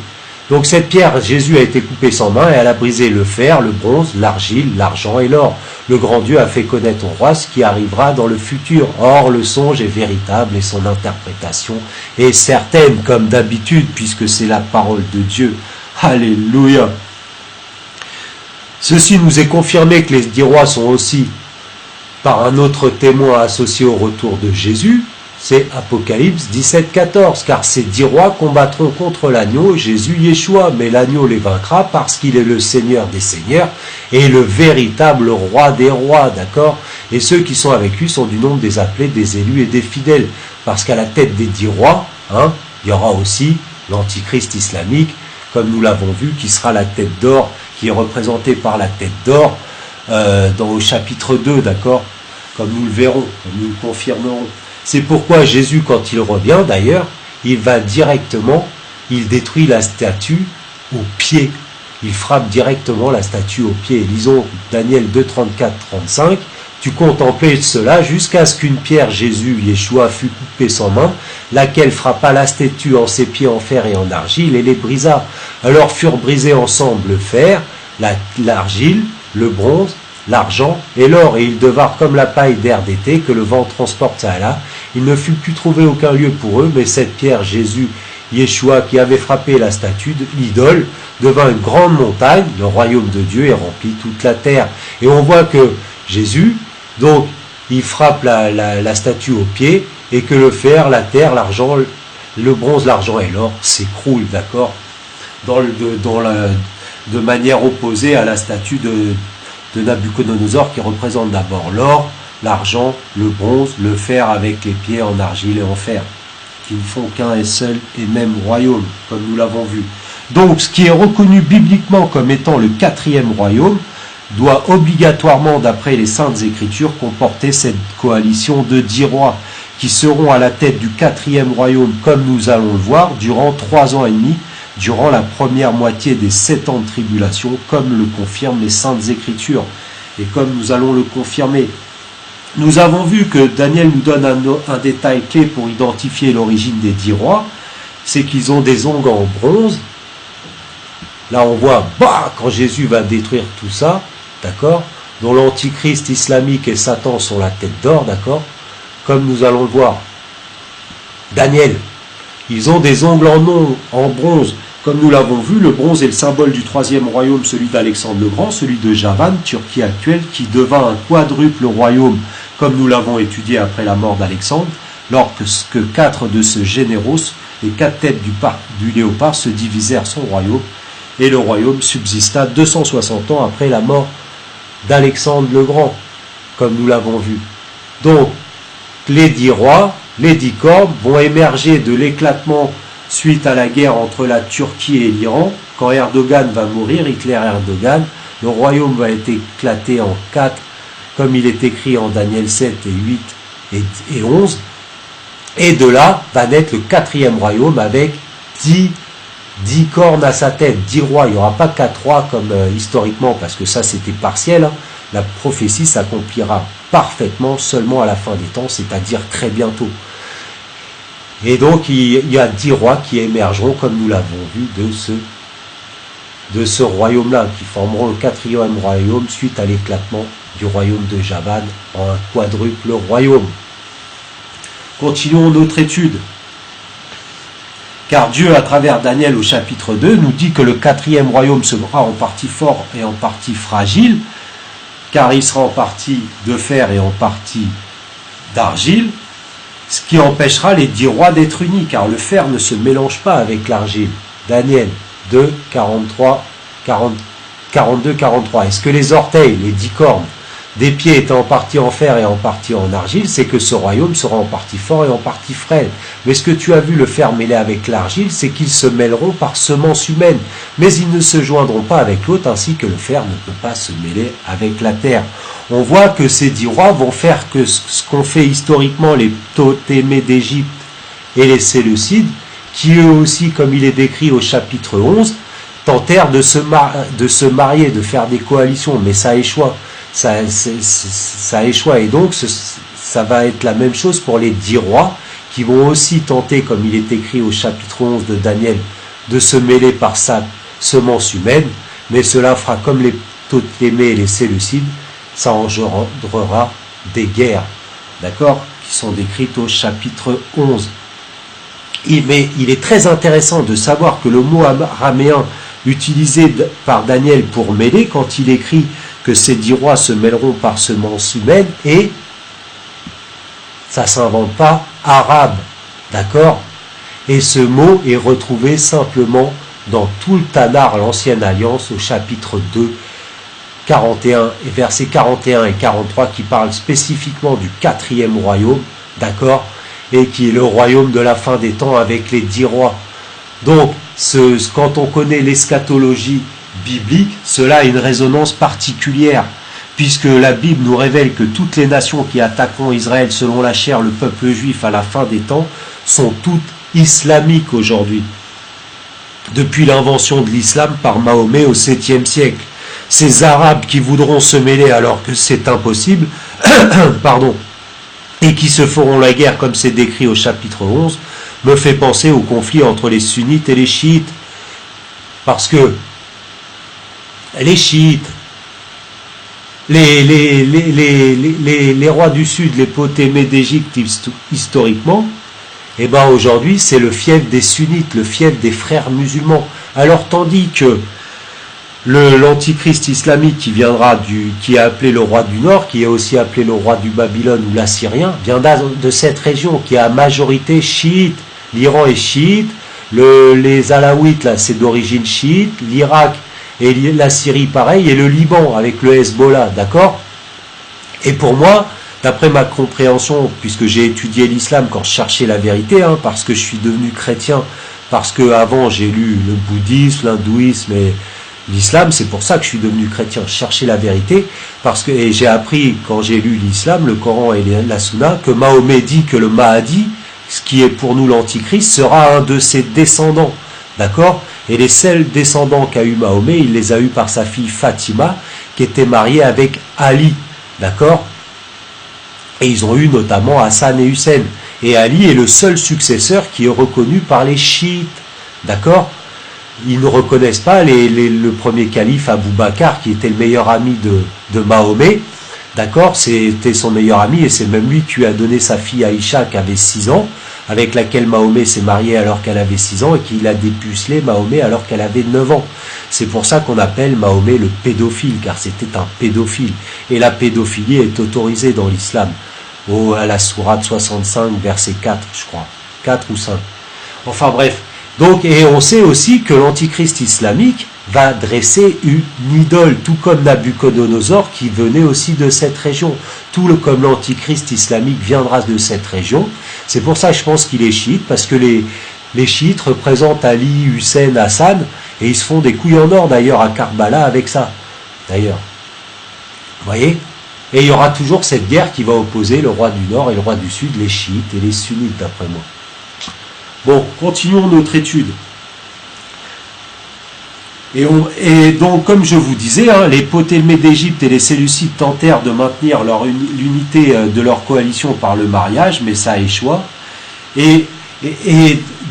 Donc cette pierre, Jésus a été coupé sans main et elle a brisé le fer, le bronze, l'argile, l'argent et l'or. Le grand Dieu a fait connaître au roi ce qui arrivera dans le futur. Or, le songe est véritable et son interprétation est certaine, comme d'habitude, puisque c'est la parole de Dieu. Alléluia. Ceci nous est confirmé que les 10 rois sont aussi par un autre témoin associé au retour de Jésus. C'est Apocalypse 17, 14, car ces 10 rois combattront contre l'agneau, Jésus Yeshua, mais l'agneau les vaincra parce qu'il est le Seigneur des seigneurs et le véritable roi des rois, d'accord? Et ceux qui sont avec lui sont du nombre des appelés, des élus et des fidèles, parce qu'à la tête des 10 rois, il y aura aussi l'antichrist islamique, comme nous l'avons vu, qui sera la tête d'or, qui est représentée par la tête d'or dans le chapitre 2, d'accord? Comme nous le verrons, comme nous le confirmerons. C'est pourquoi Jésus, quand il revient d'ailleurs, il va directement, il détruit la statue au pied. Il frappe directement la statue au pied. Lisons Daniel 2, 34, 35. Tu contemplais cela jusqu'à ce qu'une pierre, Jésus, Yeshua, fût coupée sans main, laquelle frappa la statue en ses pieds en fer et en argile et les brisa. Alors furent brisés ensemble le fer, l'argile, le bronze, l'argent et l'or, et ils devinrent comme la paille d'air d'été que le vent transporte ça et là. Il ne fut plus trouvé aucun lieu pour eux, mais cette pierre, Jésus, Yeshua, qui avait frappé la statue de l'idole, devint une grande montagne, le royaume de Dieu, et remplit toute la terre. Et on voit que Jésus, donc, il frappe la statue au pied, et que le fer, la terre, l'argent, le bronze, l'argent et l'or s'écroulent, d'accord, de manière opposée à la statue de Nabuchodonosor qui représente d'abord l'or, l'argent, le bronze, le fer avec les pieds en argile et en fer, qui ne font qu'un et seul et même royaume, comme nous l'avons vu. Donc, ce qui est reconnu bibliquement comme étant le 4e royaume doit obligatoirement, d'après les Saintes Écritures, comporter cette coalition de 10 rois qui seront à la tête du 4e royaume, comme nous allons le voir, durant 3 ans et demi, durant la première moitié des 7 ans de tribulation, comme le confirment les Saintes Écritures, et comme nous allons le confirmer. Nous avons vu que Daniel nous donne un détail clé pour identifier l'origine des 10 rois, c'est qu'ils ont des ongles en bronze. Là on voit, quand Jésus va détruire tout ça, d'accord, dont l'antichrist islamique et Satan sont la tête d'or, d'accord, comme nous allons le voir. Daniel, ils ont des ongles en bronze. Comme nous l'avons vu, le bronze est le symbole du 3e royaume, celui d'Alexandre le Grand, celui de Javan, Turquie actuelle, qui devint un quadruple royaume, comme nous l'avons étudié après la mort d'Alexandre, lorsque 4 de ses généraux, les 4 têtes du léopard, se divisèrent son royaume, et le royaume subsista 260 ans après la mort d'Alexandre le Grand, comme nous l'avons vu. Donc, les 10 rois, les 10 cornes, vont émerger de l'éclatement suite à la guerre entre la Turquie et l'Iran. Quand Erdogan va mourir, Hitler-Erdogan, le royaume va être éclaté en 4, comme il est écrit en Daniel 7 et 8 et 11. Et de là va naître le 4e royaume avec 10 cornes à sa tête, 10 rois. Il n'y aura pas 4 rois comme historiquement, parce que ça c'était partiel. La prophétie s'accomplira parfaitement seulement à la fin des temps, c'est-à-dire très bientôt. Et donc il y a 10 rois qui émergeront, comme nous l'avons vu, de ce royaume-là, qui formeront le 4e royaume suite à l'éclatement du royaume de Javan en un quadruple royaume. Continuons notre étude. Car Dieu, à travers Daniel au chapitre 2, nous dit que le 4e royaume sera en partie fort et en partie fragile, car il sera en partie de fer et en partie d'argile, ce qui empêchera les 10 rois d'être unis, car le fer ne se mélange pas avec l'argile. Daniel 2, 42-43. Est-ce que les orteils, les 10 cornes, des pieds étant en partie en fer et en partie en argile, c'est que ce royaume sera en partie fort et en partie frêle. Mais ce que tu as vu le fer mêlé avec l'argile, c'est qu'ils se mêleront par semence humaine, mais ils ne se joindront pas avec l'autre, ainsi que le fer ne peut pas se mêler avec la terre. On voit que ces 10 rois vont faire que ce qu'ont fait historiquement les Ptolémées d'Égypte et les Séleucides, qui eux aussi, comme il est décrit au chapitre 11, tentèrent de se marier, de faire des coalitions, mais ça échoua. Ça échoua, et donc ça va être la même chose pour les 10 rois qui vont aussi tenter, comme il est écrit au chapitre 11 de Daniel, de se mêler par sa semence humaine, mais cela fera comme les Ptolémées et les Séleucides, ça engendrera des guerres, d'accord, qui sont décrites au chapitre 11. Mais il est très intéressant de savoir que le mot araméen utilisé par Daniel pour mêler, quand il écrit que ces 10 rois se mêleront par semence humaine, et ça ne s'invente pas arabe, d'accord? Et ce mot est retrouvé simplement dans tout le Tanar, l'ancienne alliance, au chapitre 2, 41, et versets 41 et 43, qui parlent spécifiquement du 4e royaume, d'accord? Et qui est le royaume de la fin des temps avec les 10 rois. Donc, quand on connaît l'eschatologie biblique, cela a une résonance particulière, puisque la Bible nous révèle que toutes les nations qui attaqueront Israël selon la chair, le peuple juif à la fin des temps, sont toutes islamiques aujourd'hui, depuis l'invention de l'islam par Mahomet au 7e siècle. Ces Arabes qui voudront se mêler alors que c'est impossible, pardon, et qui se feront la guerre comme c'est décrit au chapitre 11, me fait penser au conflit entre les sunnites et les chiites, parce que les chiites, les rois du sud, les Ptolémées d'Égypte historiquement, et ben aujourd'hui c'est le fief des sunnites, le fief des frères musulmans. Alors tandis que l'antichrist islamique qui est appelé le roi du nord, qui est aussi appelé le roi du Babylone ou l'assyrien, vient de cette région qui est à majorité chiite. L'Iran est chiite, les Alaouites, là, c'est d'origine chiite, l'Irak et la Syrie, pareil, et le Liban avec le Hezbollah, d'accord? Et pour moi, d'après ma compréhension, puisque j'ai étudié l'islam quand je cherchais la vérité, hein, parce que je suis devenu chrétien, parce que avant j'ai lu le bouddhisme, l'hindouisme et l'islam, c'est pour ça que je suis devenu chrétien, je cherchais la vérité, et j'ai appris quand j'ai lu l'islam, le Coran et la Sunna, que Mahomet dit que le Mahdi, ce qui est pour nous l'antichrist, sera un de ses descendants, d'accord? Et les seuls descendants qu'a eu Mahomet, il les a eus par sa fille Fatima, qui était mariée avec Ali, d'accord? Et ils ont eu notamment Hassan et Hussein. Et Ali est le seul successeur qui est reconnu par les chiites, d'accord? Ils ne reconnaissent pas le premier calife Abou Bakr, qui était le meilleur ami de Mahomet, d'accord? C'était son meilleur ami, et c'est même lui qui lui a donné sa fille Aïcha, qui avait 6 ans, avec laquelle Mahomet s'est marié alors qu'elle avait 6 ans, et qu'il a dépucelé Mahomet alors qu'elle avait 9 ans. C'est pour ça qu'on appelle Mahomet le pédophile, car c'était un pédophile. Et la pédophilie est autorisée dans l'islam, à la sourate 65, verset 4, je crois, 4 ou 5. Enfin bref. Donc, et on sait aussi que l'antichrist islamique va dresser une idole, tout comme Nabuchodonosor qui venait aussi de cette région. Comme l'antichrist islamique viendra de cette région. C'est pour ça que je pense qu'il est chiite, parce que les chiites représentent Ali, Hussein, Hassan, et ils se font des couilles en or d'ailleurs à Karbala avec ça, d'ailleurs. Vous voyez? Et il y aura toujours cette guerre qui va opposer le roi du Nord et le roi du Sud, les chiites et les sunnites, d'après moi. Bon, continuons notre étude. Et donc, comme je vous disais, hein, les Ptolémées d'Égypte et les Séleucides tentèrent de maintenir l'unité de leur coalition par le mariage, mais ça échoua. Et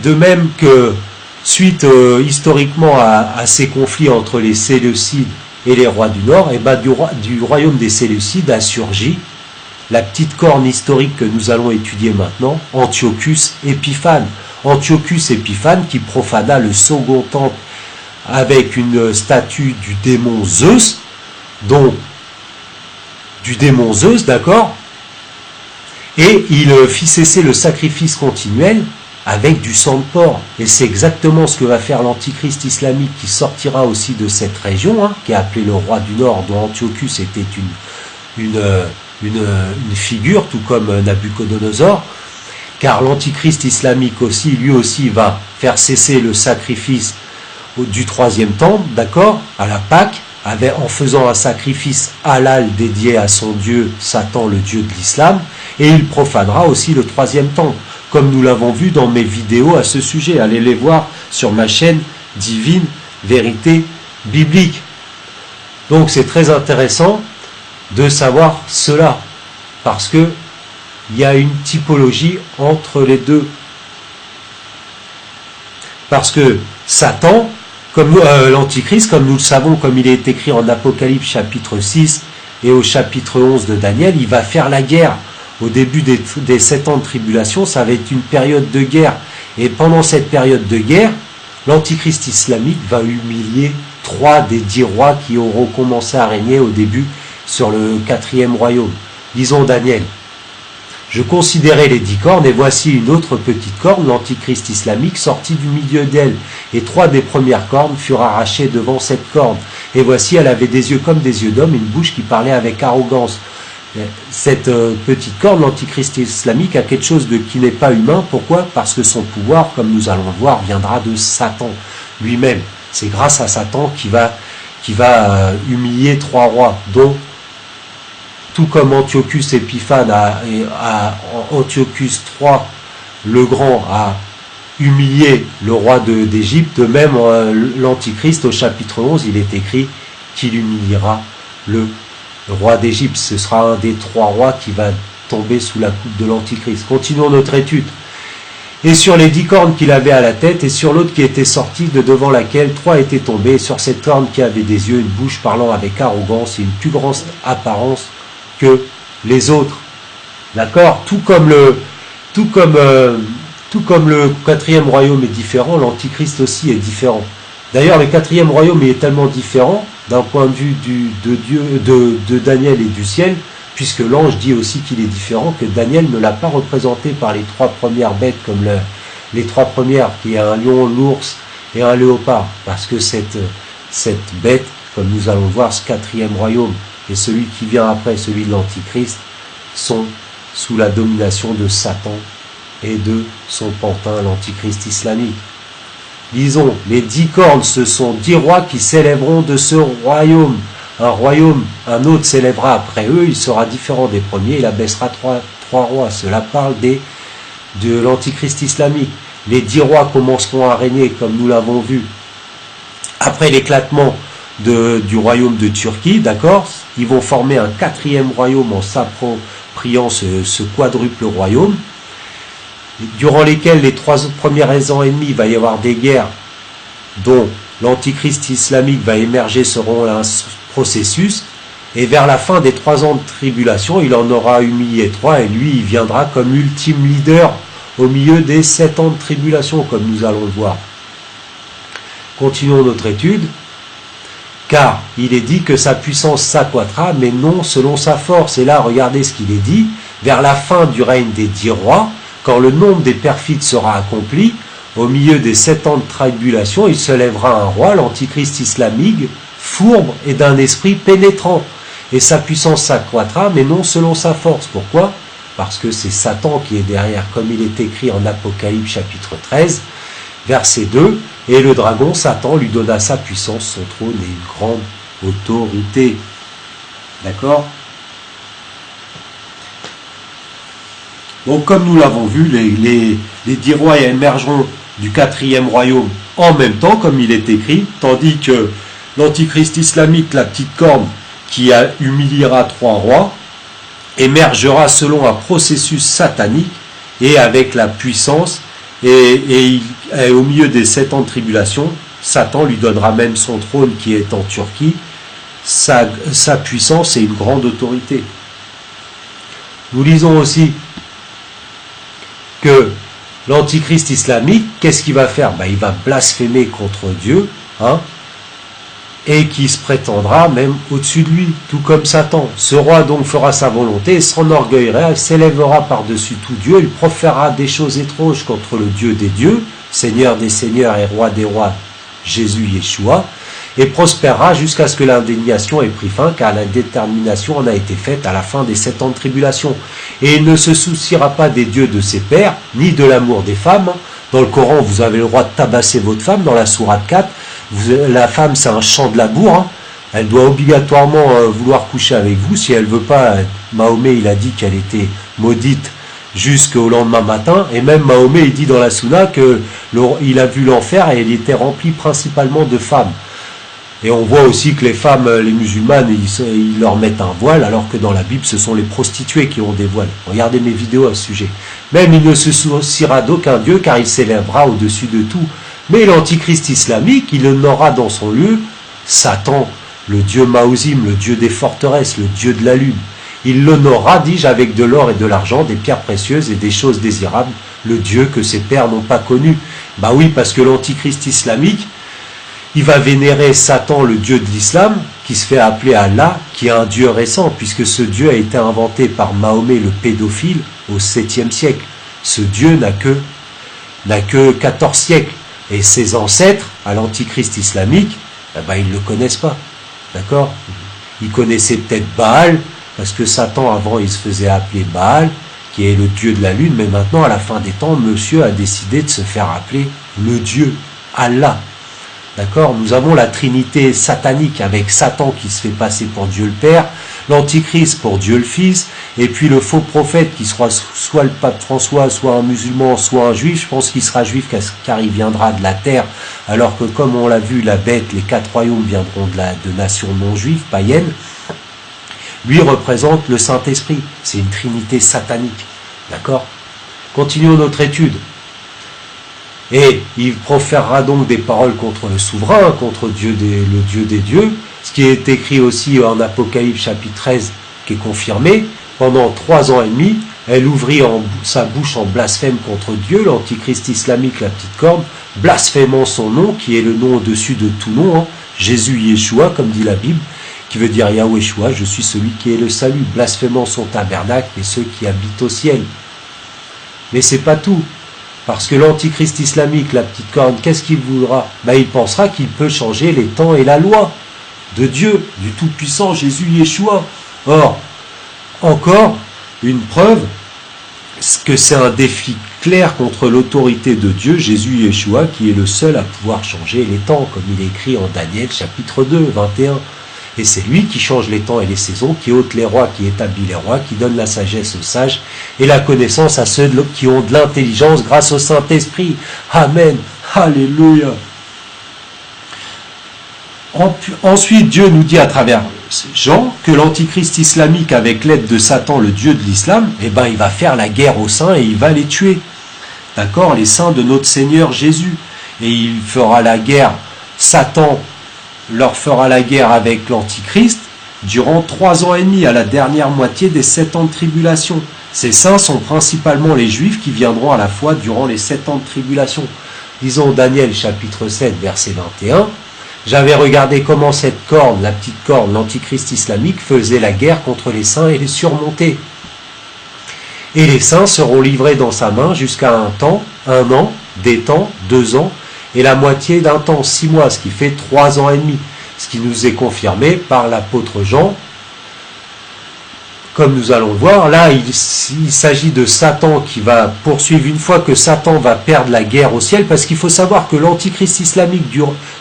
de même que, suite historiquement à ces conflits entre les Séleucides et les rois du Nord, et ben, du royaume des Séleucides a surgi la petite corne historique que nous allons étudier maintenant, Antiochus Épiphane. Antiochus Épiphane qui profana le second temple avec une statue du démon Zeus, d'accord, et il fit cesser le sacrifice continuel avec du sang de porc. Et c'est exactement ce que va faire l'antichrist islamique qui sortira aussi de cette région, hein, qui est appelé le roi du Nord, dont Antiochus était une figure, tout comme Nabuchodonosor. Car l'antichrist islamique aussi, lui aussi, va faire cesser le sacrifice du troisième temple, d'accord, à la Pâque, en faisant un sacrifice halal dédié à son dieu, Satan, le dieu de l'islam, et il profanera aussi le troisième temple, comme nous l'avons vu dans mes vidéos à ce sujet. Allez les voir sur ma chaîne Divine Vérité Biblique. Donc c'est très intéressant de savoir cela, parce que il y a une typologie entre les deux. Parce que Satan, comme l'Antichrist, comme nous le savons, comme il est écrit en Apocalypse chapitre 6 et au chapitre 11 de Daniel, il va faire la guerre. Au début des 7 ans de tribulation, ça va être une période de guerre. Et pendant cette période de guerre, l'Antichrist islamique va humilier 3 des 10 rois qui auront commencé à régner au début sur le 4e royaume. Lisons Daniel. Je considérais les 10 cornes, et voici une autre petite corne, l'antichrist islamique, sortie du milieu d'elle. Et 3 des premières cornes furent arrachées devant cette corne. Et voici, elle avait des yeux comme des yeux d'homme, et une bouche qui parlait avec arrogance. Cette petite corne, l'antichrist islamique, a quelque chose qui n'est pas humain. Pourquoi? Parce que son pouvoir, comme nous allons le voir, viendra de Satan lui-même. C'est grâce à Satan qui va humilier 3 rois, dont tout comme Antiochus Épiphane Antiochus III le Grand a humilié le roi d'Égypte, de même l'Antichrist au chapitre 11, il est écrit qu'il humiliera le roi d'Égypte. Ce sera un des 3 rois qui va tomber sous la coupe de l'Antichrist. Continuons notre étude. Et sur les 10 cornes qu'il avait à la tête, et sur l'autre qui était sortie de devant laquelle 3 étaient tombés, et sur cette corne qui avait des yeux, une bouche parlant avec arrogance et une plus grande apparence que les autres, d'accord, tout comme le 4e royaume est différent, l'antichrist aussi est différent. D'ailleurs, le 4e royaume est tellement différent d'un point de vue de Daniel et du ciel, puisque l'ange dit aussi qu'il est différent, que Daniel ne l'a pas représenté par les 3 premières bêtes comme les trois premières, qui est un lion, l'ours et un léopard, parce que cette bête, comme nous allons voir, ce quatrième royaume, et celui qui vient après, celui de l'Antichrist, sont sous la domination de Satan et de son pantin, l'Antichrist islamique. Disons, les 10 cornes, ce sont 10 rois qui s'élèveront de ce royaume. Un autre s'élèvera après eux, il sera différent des premiers, il abaissera trois rois. Cela parle de l'Antichrist islamique. Les 10 rois commenceront à régner, comme nous l'avons vu, après l'éclatement du royaume de Turquie, d'accord? Ils vont former un quatrième royaume en s'appropriant ce quadruple royaume, durant lesquels les 3 premiers ans et demi, il va y avoir des guerres dont l'Antichrist islamique va émerger selon un processus, et vers la fin des 3 ans de tribulation, il en aura humilié 3, et lui, il viendra comme ultime leader au milieu des 7 ans de tribulation, comme nous allons le voir. Continuons notre étude, car il est dit que sa puissance s'accroîtra, mais non selon sa force. Et là, regardez ce qu'il est dit, vers la fin du règne des 10 rois, quand le nombre des perfides sera accompli, au milieu des 7 ans de tribulation, il se lèvera un roi, l'Antichrist islamique, fourbe et d'un esprit pénétrant. Et sa puissance s'accroîtra, mais non selon sa force. Pourquoi? Parce que c'est Satan qui est derrière, comme il est écrit en Apocalypse chapitre 13, verset 2, « Et le dragon, Satan, lui donna sa puissance, son trône et une grande autorité. » D'accord? Donc, comme nous l'avons vu, les 10 rois émergeront du quatrième royaume en même temps, comme il est écrit, tandis que l'Antichrist islamique, la petite corne, qui humiliera 3 rois, émergera selon un processus satanique et avec la puissance, et au milieu des 7 ans de tribulation, Satan lui donnera même son trône qui est en Turquie, sa puissance et une grande autorité. Nous lisons aussi que l'Antichrist islamique, qu'est-ce qu'il va faire? Il va blasphémer contre Dieu, et qui se prétendra même au-dessus de lui, tout comme Satan. Ce roi donc fera sa volonté, s'enorgueillera, s'élèvera par-dessus tout Dieu, il proférera des choses étranges contre le Dieu des dieux, Seigneur des seigneurs et roi des rois, Jésus Yeshua, et prospérera jusqu'à ce que l'indignation ait pris fin, car la détermination en a été faite à la fin des 7 ans de tribulation. Et il ne se souciera pas des dieux de ses pères, ni de l'amour des femmes. Dans le Coran, vous avez le droit de tabasser votre femme, dans la sourate 4, la femme c'est un champ de labour, elle doit obligatoirement vouloir coucher avec vous, si elle ne veut pas, Mahomet il a dit qu'elle était maudite jusqu'au lendemain matin, et même Mahomet il dit dans la Sunna qu'il a vu l'enfer et il était rempli principalement de femmes. Et on voit aussi que les femmes, les musulmanes, ils leur mettent un voile, alors que dans la Bible, ce sont les prostituées qui ont des voiles. Regardez mes vidéos à ce sujet. Même il ne se souciera d'aucun Dieu, car il s'élèvera au-dessus de tout. Mais l'Antichrist islamique, il honorera dans son lieu Satan, le dieu Maouzim, le dieu des forteresses, le dieu de la lune. Il l'honorera, dis-je, avec de l'or et de l'argent, des pierres précieuses et des choses désirables, le dieu que ses pères n'ont pas connu. Bah oui, parce que l'Antichrist islamique, il va vénérer Satan, le dieu de l'islam, qui se fait appeler Allah, qui est un dieu récent, puisque ce dieu a été inventé par Mahomet le pédophile au 7e siècle. Ce dieu n'a que 14 siècles. Et ses ancêtres, à l'Antichrist islamique, ils ne le connaissent pas. D'accord? Ils connaissaient peut-être Baal, parce que Satan, avant, il se faisait appeler Baal, qui est le dieu de la lune, mais maintenant, à la fin des temps, monsieur a décidé de se faire appeler le dieu, Allah. D'accord? Nous avons la trinité satanique avec Satan qui se fait passer pour Dieu le Père, l'Antichrist pour Dieu le Fils, et puis le faux prophète qui sera soit le pape François, soit un musulman, soit un juif. Je pense qu'il sera juif car il viendra de la terre, alors que comme on l'a vu, la bête, les 4 royaumes viendront de nations non juives, païennes. Lui représente le Saint-Esprit. C'est une trinité satanique. D'accord? Continuons notre étude. Et il proférera donc des paroles contre le souverain, contre le Dieu des dieux, ce qui est écrit aussi en Apocalypse chapitre 13, qui est confirmé. Pendant 3 ans et demi, elle ouvrit sa bouche en blasphème contre Dieu, l'Antichrist islamique, la petite corne, blasphémant son nom, qui est le nom au-dessus de tout nom, Jésus Yeshua, comme dit la Bible, qui veut dire Yahweh Shua, je suis celui qui est le salut, blasphémant son tabernacle et ceux qui habitent au ciel. Mais c'est pas tout. Parce que l'antichrist islamique, la petite corne, qu'est-ce qu'il voudra? Il pensera qu'il peut changer les temps et la loi de Dieu, du Tout-Puissant Jésus Yeshua. Or, encore une preuve que c'est un défi clair contre l'autorité de Dieu, Jésus Yeshua, qui est le seul à pouvoir changer les temps, comme il est écrit en Daniel chapitre 2, 21. Et c'est lui qui change les temps et les saisons, qui ôte les rois, qui établit les rois, qui donne la sagesse aux sages et la connaissance à ceux qui ont de l'intelligence grâce au Saint-Esprit. Amen. Alléluia. Ensuite, Dieu nous dit à travers Jean que l'antichrist islamique, avec l'aide de Satan, le dieu de l'islam, il va faire la guerre aux saints et il va les tuer. D'accord? Les saints de notre Seigneur Jésus. Et il fera la guerre, Satan leur fera la guerre avec l'antichrist durant 3 ans et demi, à la dernière moitié des 7 ans de tribulation. Ces saints sont principalement les juifs qui viendront à la fois durant les 7 ans de tribulation. Lisons Daniel chapitre 7, verset 21. J'avais regardé comment cette corne, la petite corne, l'antichrist islamique, faisait la guerre contre les saints et les surmontait. Et les saints seront livrés dans sa main jusqu'à un an, des temps, 2 ans, et la moitié d'un temps, 6 mois, ce qui fait 3 ans et demi. Ce qui nous est confirmé par l'apôtre Jean. Comme nous allons le voir, là, il s'agit de Satan qui va poursuivre une fois que Satan va perdre la guerre au ciel, parce qu'il faut savoir que l'antichrist islamique,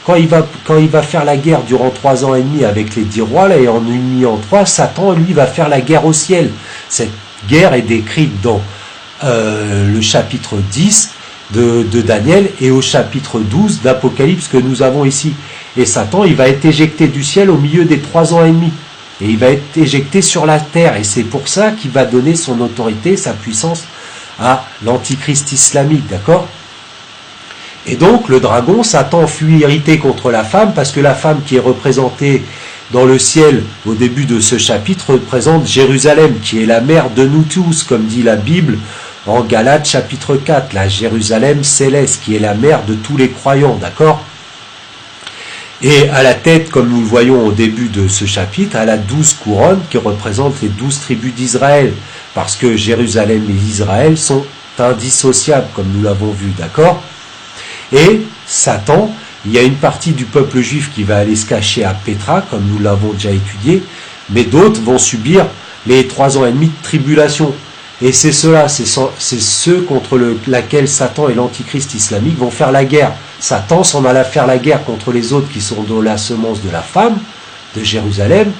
quand il va faire la guerre durant 3 ans et demi avec les 10 rois, là, et en uni en 3, Satan, lui, va faire la guerre au ciel. Cette guerre est décrite dans le chapitre 10 de Daniel et au chapitre 12 d'Apocalypse que nous avons ici. Et Satan, il va être éjecté du ciel au milieu des 3 ans et demi. Et il va être éjecté sur la terre. Et c'est pour ça qu'il va donner son autorité, sa puissance à l'antichrist islamique. D'accord? Et donc, le dragon, Satan, fut irrité contre la femme, parce que la femme qui est représentée dans le ciel au début de ce chapitre représente Jérusalem, qui est la mère de nous tous, comme dit la Bible en Galates chapitre 4, la Jérusalem céleste, qui est la mère de tous les croyants. D'accord? Et à la tête, comme nous le voyons au début de ce chapitre, elle a 12 couronnes qui représentent les 12 tribus d'Israël. Parce que Jérusalem et Israël sont indissociables, comme nous l'avons vu, d'accord? Et Satan, il y a une partie du peuple juif qui va aller se cacher à Pétra, comme nous l'avons déjà étudié, mais d'autres vont subir les 3 ans et demi de tribulation. Et c'est ceux-là, c'est ceux contre laquelle Satan et l'antichrist islamique vont faire la guerre. Satan s'en alla faire la guerre contre les autres qui sont dans la semence de la femme, de Jérusalem,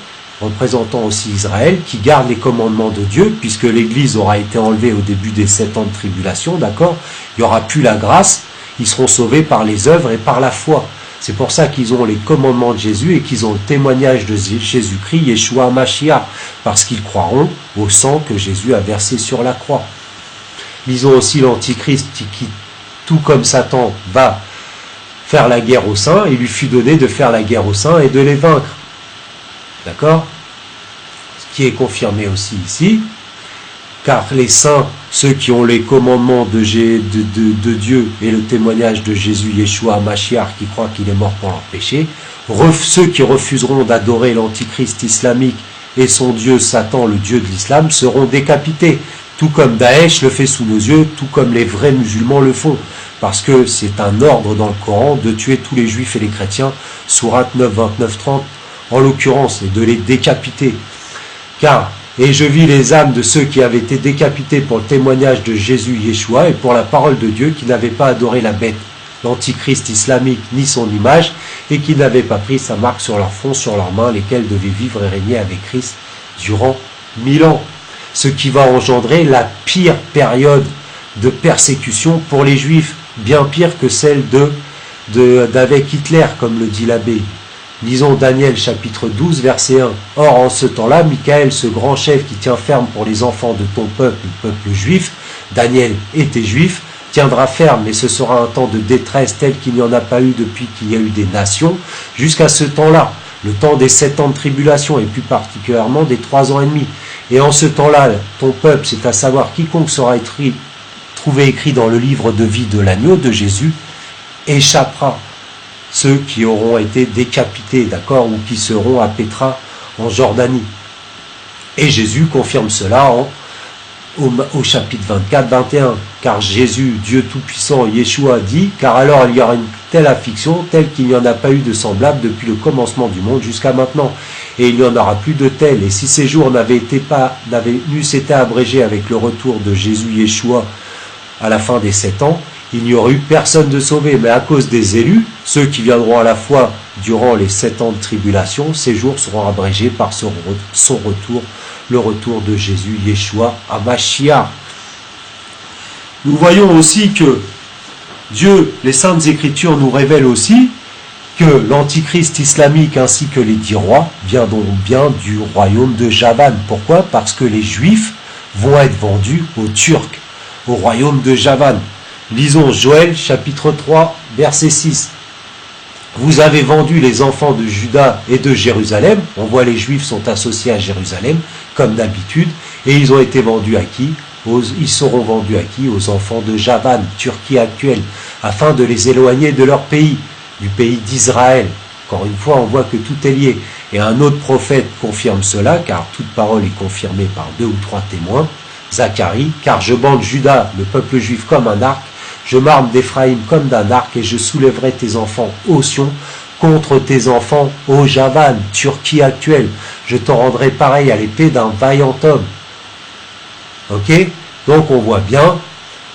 représentant aussi Israël, qui garde les commandements de Dieu, puisque l'Église aura été enlevée au début des 7 ans de tribulation, d'accord? Il n'y aura plus la grâce, ils seront sauvés par les œuvres et par la foi. C'est pour ça qu'ils ont les commandements de Jésus et qu'ils ont le témoignage de Jésus-Christ, Yeshua Mashiach, parce qu'ils croiront au sang que Jésus a versé sur la croix. Lisons aussi l'antichrist qui, tout comme Satan, va faire la guerre aux saints, il lui fut donné de faire la guerre aux saints et de les vaincre. D'accord? Ce qui est confirmé aussi ici, car les saints, ceux qui ont les commandements de Dieu et le témoignage de Jésus, Yeshua Mashiach, qui croient qu'il est mort pour leurs péchés, ceux qui refuseront d'adorer l'antichrist islamique et son Dieu Satan, le Dieu de l'islam, seront décapités, tout comme Daesh le fait sous nos yeux, tout comme les vrais musulmans le font, parce que c'est un ordre dans le Coran de tuer tous les juifs et les chrétiens, sourate 9, 29, 30, en l'occurrence, et de les décapiter. Car et je vis les âmes de ceux qui avaient été décapités pour le témoignage de Jésus Yeshua et pour la parole de Dieu, qui n'avaient pas adoré la bête, l'antichrist islamique, ni son image, et qui n'avaient pas pris sa marque sur leur front, sur leurs mains, lesquels devaient vivre et régner avec Christ durant 1000 ans. Ce qui va engendrer la pire période de persécution pour les Juifs, bien pire que celle d'avec Hitler, comme le dit l'abbé. Lisons Daniel chapitre 12, verset 1. Or, en ce temps-là, Michael, ce grand chef qui tient ferme pour les enfants de ton peuple, le peuple juif, Daniel était juif, tiendra ferme, et ce sera un temps de détresse tel qu'il n'y en a pas eu depuis qu'il y a eu des nations, jusqu'à ce temps-là, le temps des 7 ans de tribulation, et plus particulièrement des 3 ans et demi. Et en ce temps-là, ton peuple, c'est à savoir quiconque sera trouvé écrit dans le livre de vie de l'agneau de Jésus, échappera. Ceux qui auront été décapités, d'accord, ou qui seront à Pétra, en Jordanie. Et Jésus confirme cela en au chapitre 24-21, car Jésus, Dieu Tout-Puissant, Yeshua dit, car alors il y aura une telle affliction, telle qu'il n'y en a pas eu de semblable depuis le commencement du monde jusqu'à maintenant, et il n'y en aura plus de telle, et si ces jours n'eussent été abrégés avec le retour de Jésus Yeshua à la fin des 7 ans, il n'y aurait eu personne de sauvé, mais à cause des élus, ceux qui viendront à la fois durant les 7 ans de tribulation, ces jours seront abrégés par son retour, le retour de Jésus, Yeshua, Hamashiach. Nous voyons aussi que Dieu, les Saintes Écritures nous révèlent aussi que l'Antichrist islamique ainsi que les 10 rois viendront bien du royaume de Javan. Pourquoi? Parce que les Juifs vont être vendus aux Turcs, au royaume de Javan. Lisons Joël chapitre 3, verset 6. Vous avez vendu les enfants de Juda et de Jérusalem. On voit les Juifs sont associés à Jérusalem, comme d'habitude. Et ils ont été vendus à qui? Ils seront vendus à qui? Aux enfants de Javan, Turquie actuelle, afin de les éloigner de leur pays, du pays d'Israël. Encore une fois, on voit que tout est lié. Et un autre prophète confirme cela, car toute parole est confirmée par 2 ou 3 témoins. Zacharie, car je bande Juda, le peuple juif, comme un arc. Je m'arme d'Éphraïm comme d'un arc, et je soulèverai tes enfants ô Sion contre tes enfants ô Javan, Turquie actuelle. Je t'en rendrai pareil à l'épée d'un vaillant homme. Ok? Donc on voit bien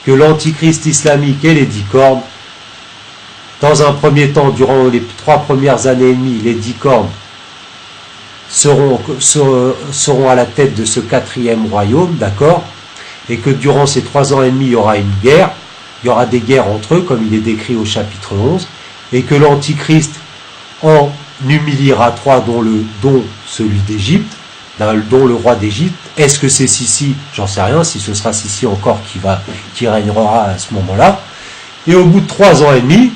que l'Antichrist islamique et les 10 cornes, dans un premier temps, durant les 3 premières années et demie, les 10 cornes seront à la tête de ce 4e royaume, d'accord? Et que durant ces 3 ans et demi, il y aura une guerre. Il y aura des guerres entre eux, comme il est décrit au chapitre 11, et que l'Antichrist en humiliera 3, dont celui d'Égypte, dont le roi d'Égypte. Est-ce que c'est Sissi? J'en sais rien, si ce sera Sissi encore qui régnera à ce moment-là. Et au bout de 3 ans et demi,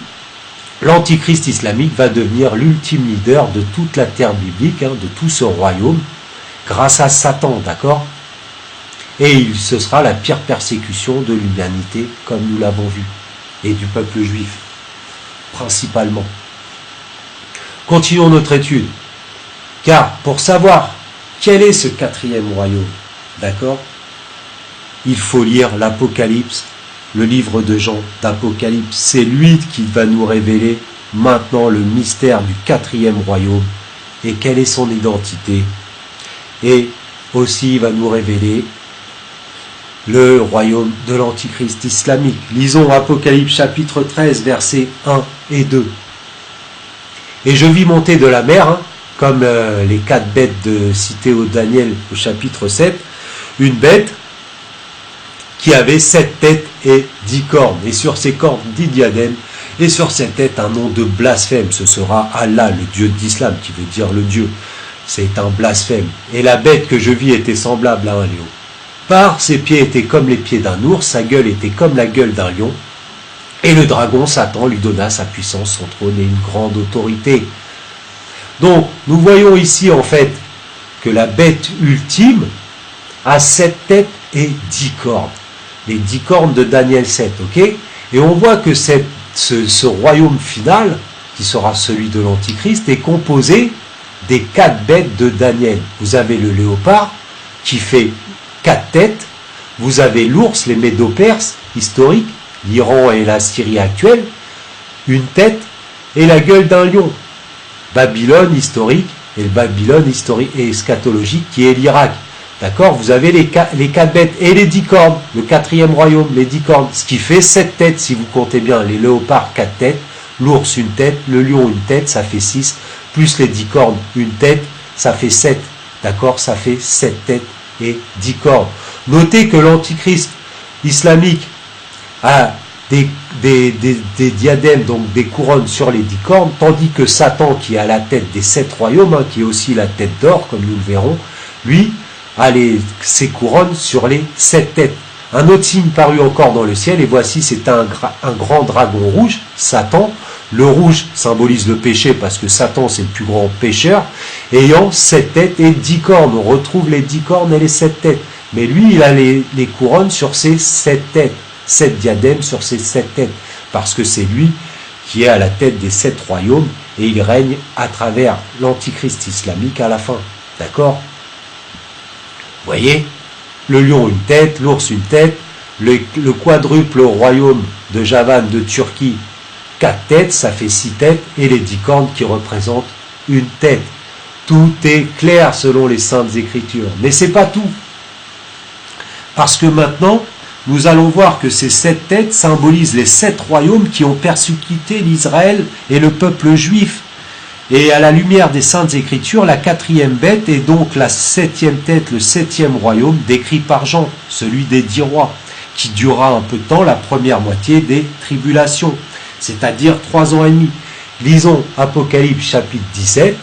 l'Antichrist islamique va devenir l'ultime leader de toute la terre biblique, de tout ce royaume, grâce à Satan, d'accord? Et ce sera la pire persécution de l'humanité, comme nous l'avons vu, et du peuple juif, principalement. Continuons notre étude, car pour savoir quel est ce 4e royaume, d'accord, il faut lire l'Apocalypse, le livre de Jean d'Apocalypse. C'est lui qui va nous révéler maintenant le mystère du 4e royaume, et quelle est son identité, et aussi il va nous révéler le royaume de l'Antichrist islamique. Lisons Apocalypse chapitre 13, versets 1 et 2. Et je vis monter de la mer, comme les 4 bêtes citées au Daniel au chapitre 7, une bête qui avait 7 têtes et 10 cornes, et sur ses cornes 10 diadèmes, et sur ses têtes un nom de blasphème. Ce sera Allah, le Dieu d'Islam, qui veut dire le Dieu. C'est un blasphème. Et la bête que je vis était semblable à un lion. Ses pieds étaient comme les pieds d'un ours, sa gueule était comme la gueule d'un lion, et le dragon, Satan, lui donna sa puissance, son trône et une grande autorité. Donc, nous voyons ici, en fait, que la bête ultime a 7 têtes et 10 cornes. Les 10 cornes de Daniel 7, ok? Et on voit que ce royaume final, qui sera celui de l'Antichrist, est composé des 4 bêtes de Daniel. Vous avez le léopard, qui fait 4 têtes, vous avez l'ours, les Médo-Perses, historiques, l'Iran et la Syrie actuelle, une tête, et la gueule d'un lion. Babylone historique, et le Babylone historique et eschatologique qui est l'Irak. D'accord? Vous avez les 4 bêtes et les 10 cornes, le 4e royaume, les 10 cornes, ce qui fait 7 têtes si vous comptez bien. Les léopards, 4 têtes, l'ours, une tête, le lion, une tête, ça fait 6, plus les 10 cornes, une tête, ça fait 7. D'accord? Ça fait 7 têtes et 10 cornes. Notez que l'Antichrist islamique a des diadèmes, donc des couronnes sur les 10 cornes, tandis que Satan, qui est à la tête des 7 royaumes, qui est aussi la tête d'or, comme nous le verrons, lui a ses couronnes sur les 7 têtes. Un autre signe parut encore dans le ciel, et voici c'est un grand dragon rouge, Satan. Le rouge symbolise le péché, parce que Satan c'est le plus grand pécheur, ayant 7 têtes et 10 cornes. On retrouve les 10 cornes et les 7 têtes. Mais lui, il a les couronnes sur ses 7 têtes, 7 diadèmes sur ses 7 têtes, parce que c'est lui qui est à la tête des 7 royaumes, et il règne à travers l'Antichrist islamique à la fin. D'accord? Vous voyez? le lion une tête, l'ours une tête, le quadruple royaume de Javan de Turquie 4 têtes, ça fait 6 têtes, et les 10 cornes qui représentent une tête. Tout est clair selon les Saintes Écritures. Mais c'est pas tout. Parce que maintenant, nous allons voir que ces 7 têtes symbolisent les 7 royaumes qui ont persécuté l'Israël et le peuple juif. Et à la lumière des Saintes Écritures, la 4e bête est donc la 7e tête, le 7e royaume décrit par Jean, celui des 10 rois, qui durera un peu de temps, la première moitié des tribulations, c'est-à-dire 3 ans et demi. Lisons Apocalypse chapitre 17.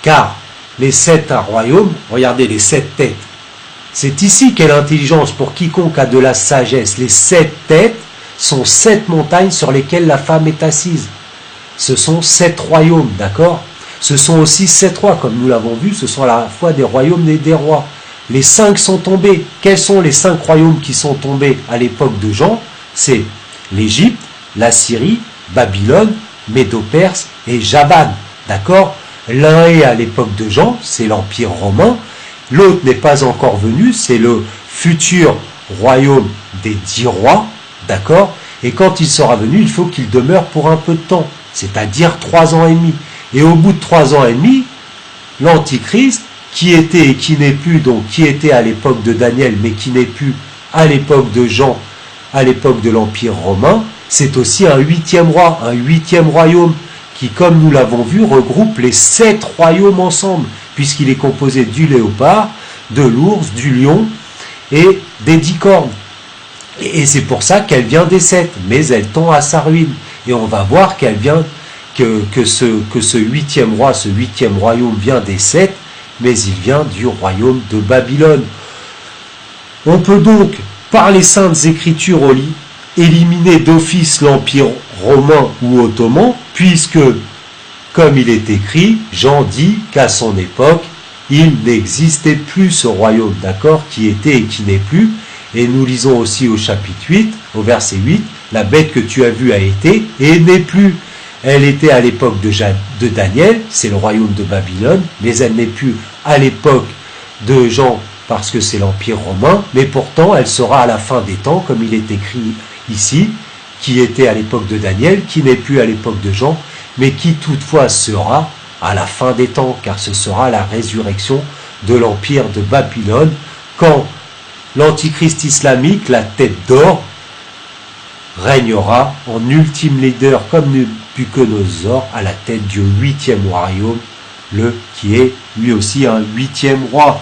Car les 7 royaumes, regardez les 7 têtes, c'est ici qu'est l'intelligence pour quiconque a de la sagesse. Les 7 têtes sont 7 montagnes sur lesquelles la femme est assise. Ce sont 7 royaumes, d'accord? Ce sont aussi 7 rois, comme nous l'avons vu, ce sont à la fois des royaumes et des rois. Les 5 sont tombés. Quels sont les 5 royaumes qui sont tombés à l'époque de Jean? C'est l'Égypte, la Syrie, Babylone, Médo-Perse et Javan, d'accord? L'un est à l'époque de Jean, c'est l'Empire romain. L'autre n'est pas encore venu, c'est le futur royaume des 10 rois, d'accord? Et quand il sera venu, il faut qu'il demeure pour un peu de temps, c'est-à-dire 3 ans et demi. Et au bout de 3 ans et demi, l'Antichrist, qui était et qui n'est plus, donc qui était à l'époque de Daniel, mais qui n'est plus à l'époque de Jean, à l'époque de l'Empire romain, c'est aussi un 8e roi, un 8e royaume, qui, comme nous l'avons vu, regroupe les 7 royaumes ensemble, puisqu'il est composé du léopard, de l'ours, du lion et des 10 cornes. Et c'est pour ça qu'elle vient des 7, mais elle tend à sa ruine. Et on va voir qu'elle vient, que ce 8e roi, ce 8e royaume vient des 7, mais il vient du royaume de Babylone. On peut donc, par les Saintes Écritures au lit, éliminer d'office l'Empire romain ou ottoman, puisque, comme il est écrit, Jean dit qu'à son époque, il n'existait plus ce royaume, d'accord, qui était et qui n'est plus. Et nous lisons aussi au chapitre 8, au verset 8, la bête que tu as vue a été et n'est plus. Elle était à l'époque de Daniel, c'est le royaume de Babylone, mais elle n'est plus à l'époque de Jean, parce que c'est l'Empire romain, mais pourtant elle sera à la fin des temps, comme il est écrit ici, qui était à l'époque de Daniel, qui n'est plus à l'époque de Jean, mais qui toutefois sera à la fin des temps, car ce sera la résurrection de l'Empire de Babylone, quand l'Antichrist islamique, la tête d'or, régnera en ultime leader comme Nabuchodonosor à la tête du 8e royaume, qui est lui aussi un 8e roi.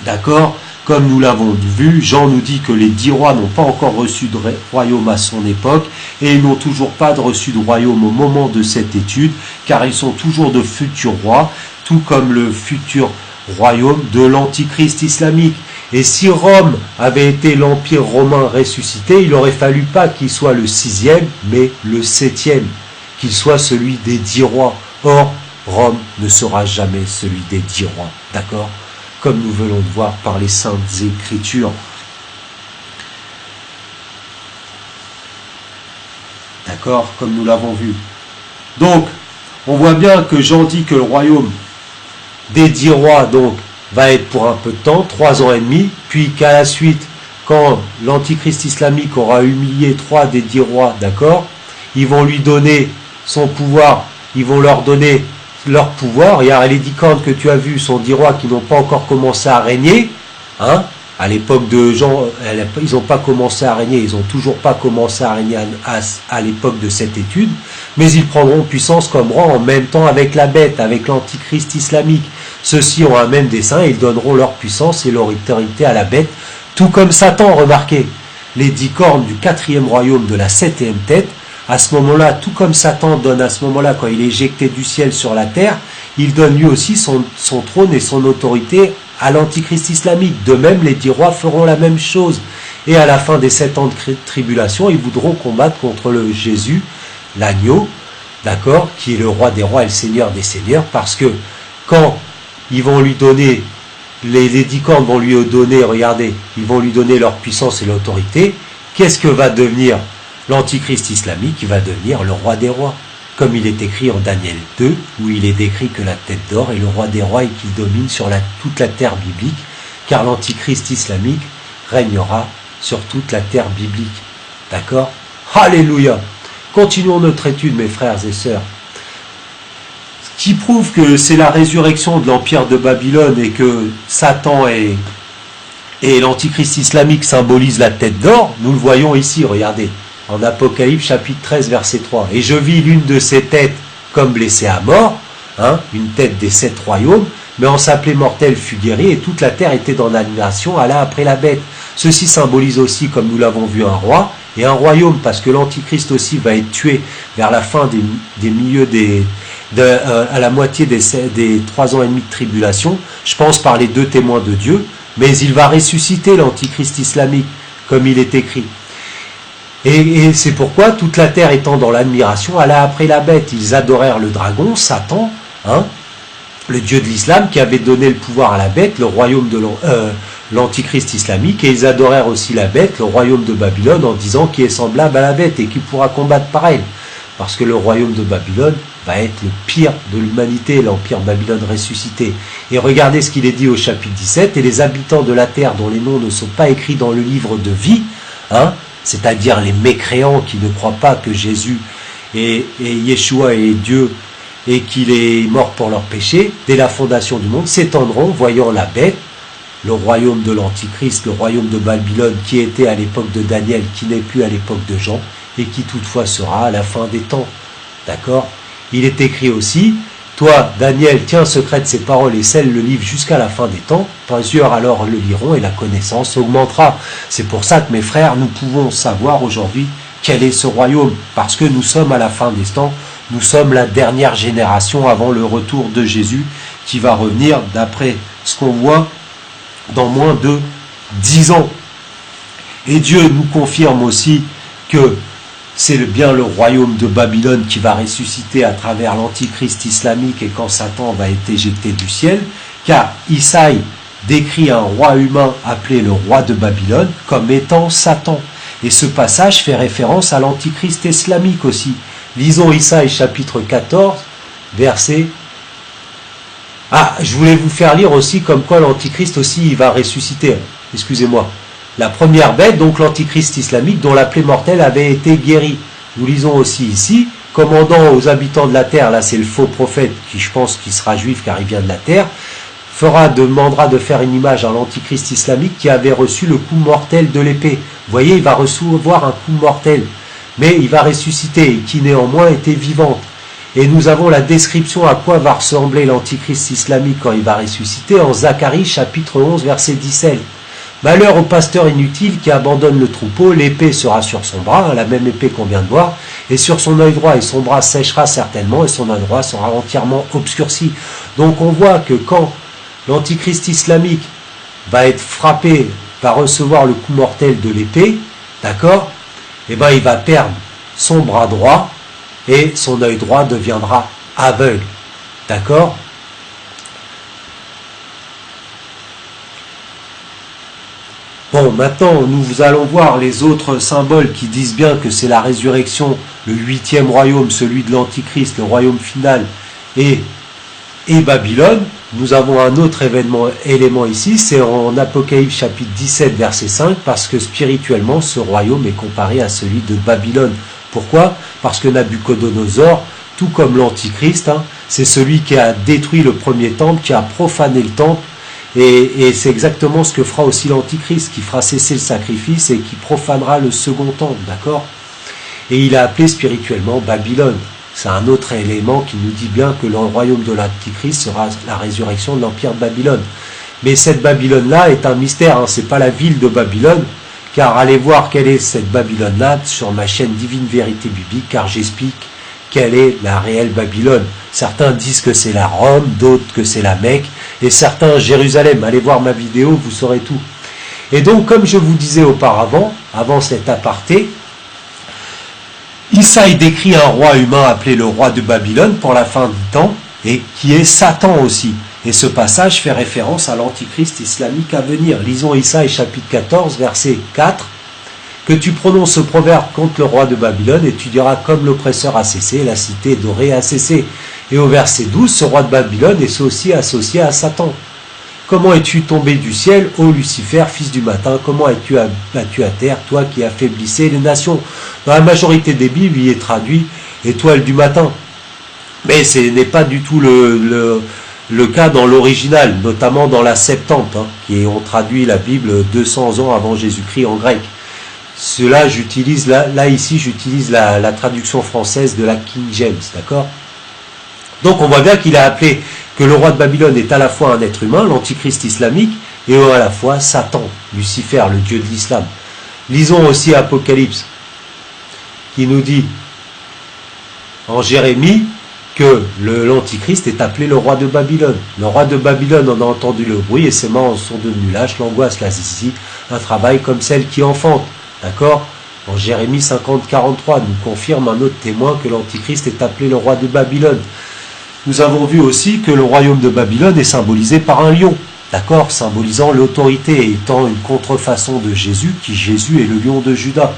D'accord? Comme nous l'avons vu, Jean nous dit que les 10 rois n'ont pas encore reçu de royaume à son époque, et ils n'ont toujours pas reçu de royaume au moment de cette étude, car ils sont toujours de futurs rois, tout comme le futur royaume de l'Antichrist islamique. Et si Rome avait été l'Empire romain ressuscité, il n'aurait fallu pas qu'il soit le 6e, mais le 7e, qu'il soit celui des 10 rois. Or, Rome ne sera jamais celui des 10 rois, d'accord? Comme nous venons de voir par les Saintes Écritures. D'accord? Comme nous l'avons vu. Donc, on voit bien que Jean dit que le royaume des 10 rois, donc, va être pour un peu de temps, 3 ans et demi, puis qu'à la suite, quand l'Antichrist islamique aura humilié 3 des 10 rois, d'accord, ils vont lui donner son pouvoir, ils vont leur donner leur pouvoir. Regarde, les 10 cornes que tu as vues sont 10 rois qui n'ont pas encore commencé à régner, hein. À l'époque de Jean, ils n'ont pas commencé à régner, ils n'ont toujours pas commencé à régner à l'époque de cette étude, mais ils prendront puissance comme rois en même temps avec la bête, avec l'Antichrist islamique. Ceux-ci ont un même dessein et ils donneront leur puissance et leur autorité à la bête, tout comme Satan, remarquez. Les 10 cornes du 4e royaume de la 7e tête, à ce moment-là, tout comme Satan donne à ce moment-là, quand il est éjecté du ciel sur la terre, il donne lui aussi son trône et son autorité à l'Antichrist islamique. De même, les 10 rois feront la même chose. Et à la fin des 7 ans de tribulation, ils voudront combattre contre le Jésus, l'agneau, d'accord, qui est le roi des rois et le seigneur des seigneurs, parce que quand ils vont lui donner, les 10 cornes vont lui donner, regardez, ils vont lui donner leur puissance et l'autorité, qu'est-ce que va devenir l'Antichrist islamique? Il va devenir le roi des rois. comme il est écrit en Daniel 2, où il est décrit que la tête d'or est le roi des rois et qu'il domine sur toute la terre biblique, car l'antichrist islamique régnera sur toute la terre biblique. D'accord? Alléluia! Continuons notre étude, mes frères et sœurs. Ce qui prouve que c'est la résurrection de l'empire de Babylone et que Satan et l'antichrist islamique symbolisent la tête d'or, nous le voyons ici, regardez, en Apocalypse chapitre 13, verset 3. « Et je vis l'une de ces têtes comme blessée à mort, une tête des 7 royaumes, mais en s'appelait mortel fut guéri, et toute la terre était dans l'admiration, alla après la bête. Ceci symbolise aussi, comme nous l'avons vu, un roi et un royaume, parce que l'antichrist aussi va être tué vers la fin des milieux à la moitié des 3 ans et demi de tribulation, je pense par les 2 témoins de Dieu, mais il va ressusciter l'antichrist islamique, comme il est écrit. Et c'est pourquoi toute la terre étant dans l'admiration, alla après la bête. Ils adorèrent le dragon, Satan, le dieu de l'islam, qui avait donné le pouvoir à la bête, le royaume de l'antichrist islamique, et ils adorèrent aussi la bête, le royaume de Babylone, en disant qu'il est semblable à la bête et qui pourra combattre par elle. Parce que le royaume de Babylone va être le pire de l'humanité, l'empire Babylone ressuscité. Et regardez ce qu'il est dit au chapitre 17, « Et les habitants de la terre dont les noms ne sont pas écrits dans le livre de vie, c'est-à-dire les mécréants qui ne croient pas que Jésus et Yeshua est Dieu et qu'il est mort pour leurs péchés, dès la fondation du monde, s'étendront, voyant la bête, le royaume de l'Antichrist, le royaume de Babylone, qui était à l'époque de Daniel, qui n'est plus à l'époque de Jean, et qui toutefois sera à la fin des temps. » D'accord? Il est écrit aussi, « Toi, Daniel, tiens secrète ces paroles et scelle le livre jusqu'à la fin des temps. Plusieurs alors le liront et la connaissance augmentera. » C'est pour ça que mes frères, nous pouvons savoir aujourd'hui quel est ce royaume, parce que nous sommes à la fin des temps, nous sommes la dernière génération avant le retour de Jésus, qui va revenir, d'après ce qu'on voit, dans moins de 10 ans. Et Dieu nous confirme aussi que c'est bien le royaume de Babylone qui va ressusciter à travers l'antichrist islamique et quand Satan va être éjecté du ciel, car Isaïe décrit un roi humain appelé le roi de Babylone comme étant Satan. Et ce passage fait référence à l'antichrist islamique aussi. Lisons Isaïe chapitre 14, verset... je voulais vous faire lire aussi comme quoi l'antichrist aussi il va ressusciter. Excusez-moi. La première bête, donc l'antichrist islamique, dont la plaie mortelle avait été guérie. Nous lisons aussi ici, commandant aux habitants de la terre, là c'est le faux prophète, qui je pense qu'il sera juif car il vient de la terre, demandera de faire une image à l'antichrist islamique qui avait reçu le coup mortel de l'épée. Vous voyez, il va recevoir un coup mortel, mais il va ressusciter, et qui néanmoins était vivante. Et nous avons la description à quoi va ressembler l'antichrist islamique quand il va ressusciter en Zacharie chapitre 11 verset 17. Malheur au pasteur inutile qui abandonne le troupeau, l'épée sera sur son bras, la même épée qu'on vient de voir, et sur son œil droit, et son bras séchera certainement, et son œil droit sera entièrement obscurci. Donc on voit que quand l'antichrist islamique va être frappé, va recevoir le coup mortel de l'épée, d'accord, eh ben il va perdre son bras droit, et son œil droit deviendra aveugle, d'accord. Bon, maintenant, nous allons voir les autres symboles qui disent bien que c'est la résurrection, le 8e royaume, celui de l'Antichrist, le royaume final, et Babylone. Nous avons un autre élément ici, c'est en Apocalypse chapitre 17, verset 5, parce que spirituellement, ce royaume est comparé à celui de Babylone. Pourquoi? Parce que Nabuchodonosor, tout comme l'Antichrist, c'est celui qui a détruit le premier temple, qui a profané le temple, et c'est exactement ce que fera aussi l'Antichrist, qui fera cesser le sacrifice et qui profanera le second temple, d'accord? Et il a appelé spirituellement Babylone. C'est un autre élément qui nous dit bien que le royaume de l'Antichrist sera la résurrection de l'empire de Babylone. Mais cette Babylone-là est un mystère, c'est pas la ville de Babylone, car allez voir quelle est cette Babylone-là sur ma chaîne Divine Vérité Biblique, car j'explique quelle est la réelle Babylone. Certains disent que c'est la Rome, d'autres que c'est la Mecque, et certains Jérusalem. Allez voir ma vidéo, vous saurez tout. Et donc, comme je vous disais auparavant, avant cet aparté, Isaïe décrit un roi humain appelé le roi de Babylone pour la fin du temps, et qui est Satan aussi. Et ce passage fait référence à l'antichrist islamique à venir. Lisons Isaïe chapitre 14, verset 4. que tu prononces ce proverbe contre le roi de Babylone, et tu diras comme l'oppresseur a cessé, la cité dorée a cessé. Et au verset 12, ce roi de Babylone est aussi associé à Satan. Comment es-tu tombé du ciel, ô Lucifer, fils du matin? Comment es-tu abattu à terre, toi qui affaiblissais les nations? Dans la majorité des Bibles, il est traduit étoile du matin. Mais ce n'est pas du tout le cas dans l'original, notamment dans la Septante, qui ont traduit la Bible 200 ans avant Jésus-Christ en grec. Cela, j'utilise j'utilise la traduction française de la King James, d'accord? Donc on voit bien qu'il a appelé que le roi de Babylone est à la fois un être humain, l'antichrist islamique, et à la fois Satan, Lucifer, le dieu de l'islam. Lisons aussi Apocalypse, qui nous dit en Jérémie que l'antichrist est appelé le roi de Babylone. Le roi de Babylone en a entendu le bruit et ses membres sont devenus lâches, l'angoisse là ici, un travail comme celle qui enfante. D'accord? En Jérémie 50-43 nous confirme un autre témoin que l'antichrist est appelé le roi de Babylone. Nous avons vu aussi que le royaume de Babylone est symbolisé par un lion, d'accord, symbolisant l'autorité et étant une contrefaçon de Jésus, qui Jésus est le lion de Juda.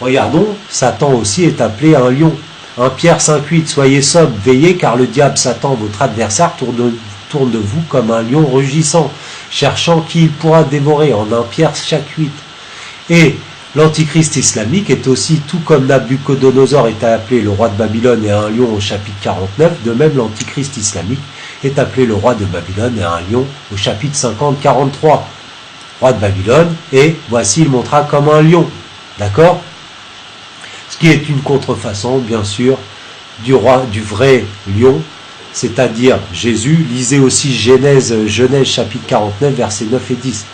Regardons, Satan aussi est appelé un lion. 1 Pierre 5,8, soyez sobres, veillez, car le diable Satan, votre adversaire, tourne de vous comme un lion rugissant, cherchant qui il pourra dévorer, en 1 Pierre chaque 8. Et l'antichrist islamique est aussi, tout comme Nabuchodonosor était appelé le roi de Babylone et un lion au chapitre 49, de même l'antichrist islamique est appelé le roi de Babylone et un lion au chapitre 50-43. Roi de Babylone, et voici il montra comme un lion. D'accord? Ce qui est une contrefaçon, bien sûr, du vrai lion, c'est-à-dire Jésus. Lisez aussi Genèse chapitre 49, versets 9 et 10.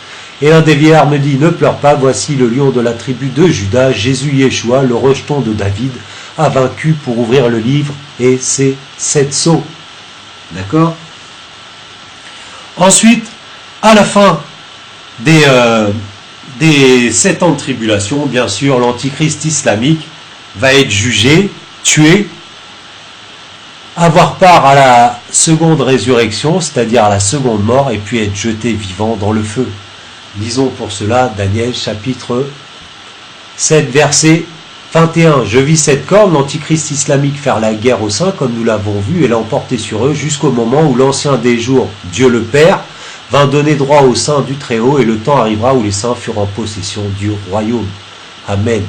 Et l'un des vieillards me dit, ne pleure pas, voici le lion de la tribu de Juda, Jésus Yeshua, le rejeton de David, a vaincu pour ouvrir le livre et ses 7 sceaux. D'accord? Ensuite, à la fin des 7 ans de tribulation, bien sûr, l'antichrist islamique va être jugé, tué, avoir part à la seconde résurrection, c'est-à-dire à la seconde mort, et puis être jeté vivant dans le feu. Lisons pour cela Daniel chapitre 7 verset 21. Je vis cette corne, l'antichrist islamique, faire la guerre aux saints, comme nous l'avons vu, et l'emporter sur eux, jusqu'au moment où l'ancien des jours, Dieu le Père, vint donner droit aux saints du Très-Haut, et le temps arrivera où les saints furent en possession du royaume. Amen.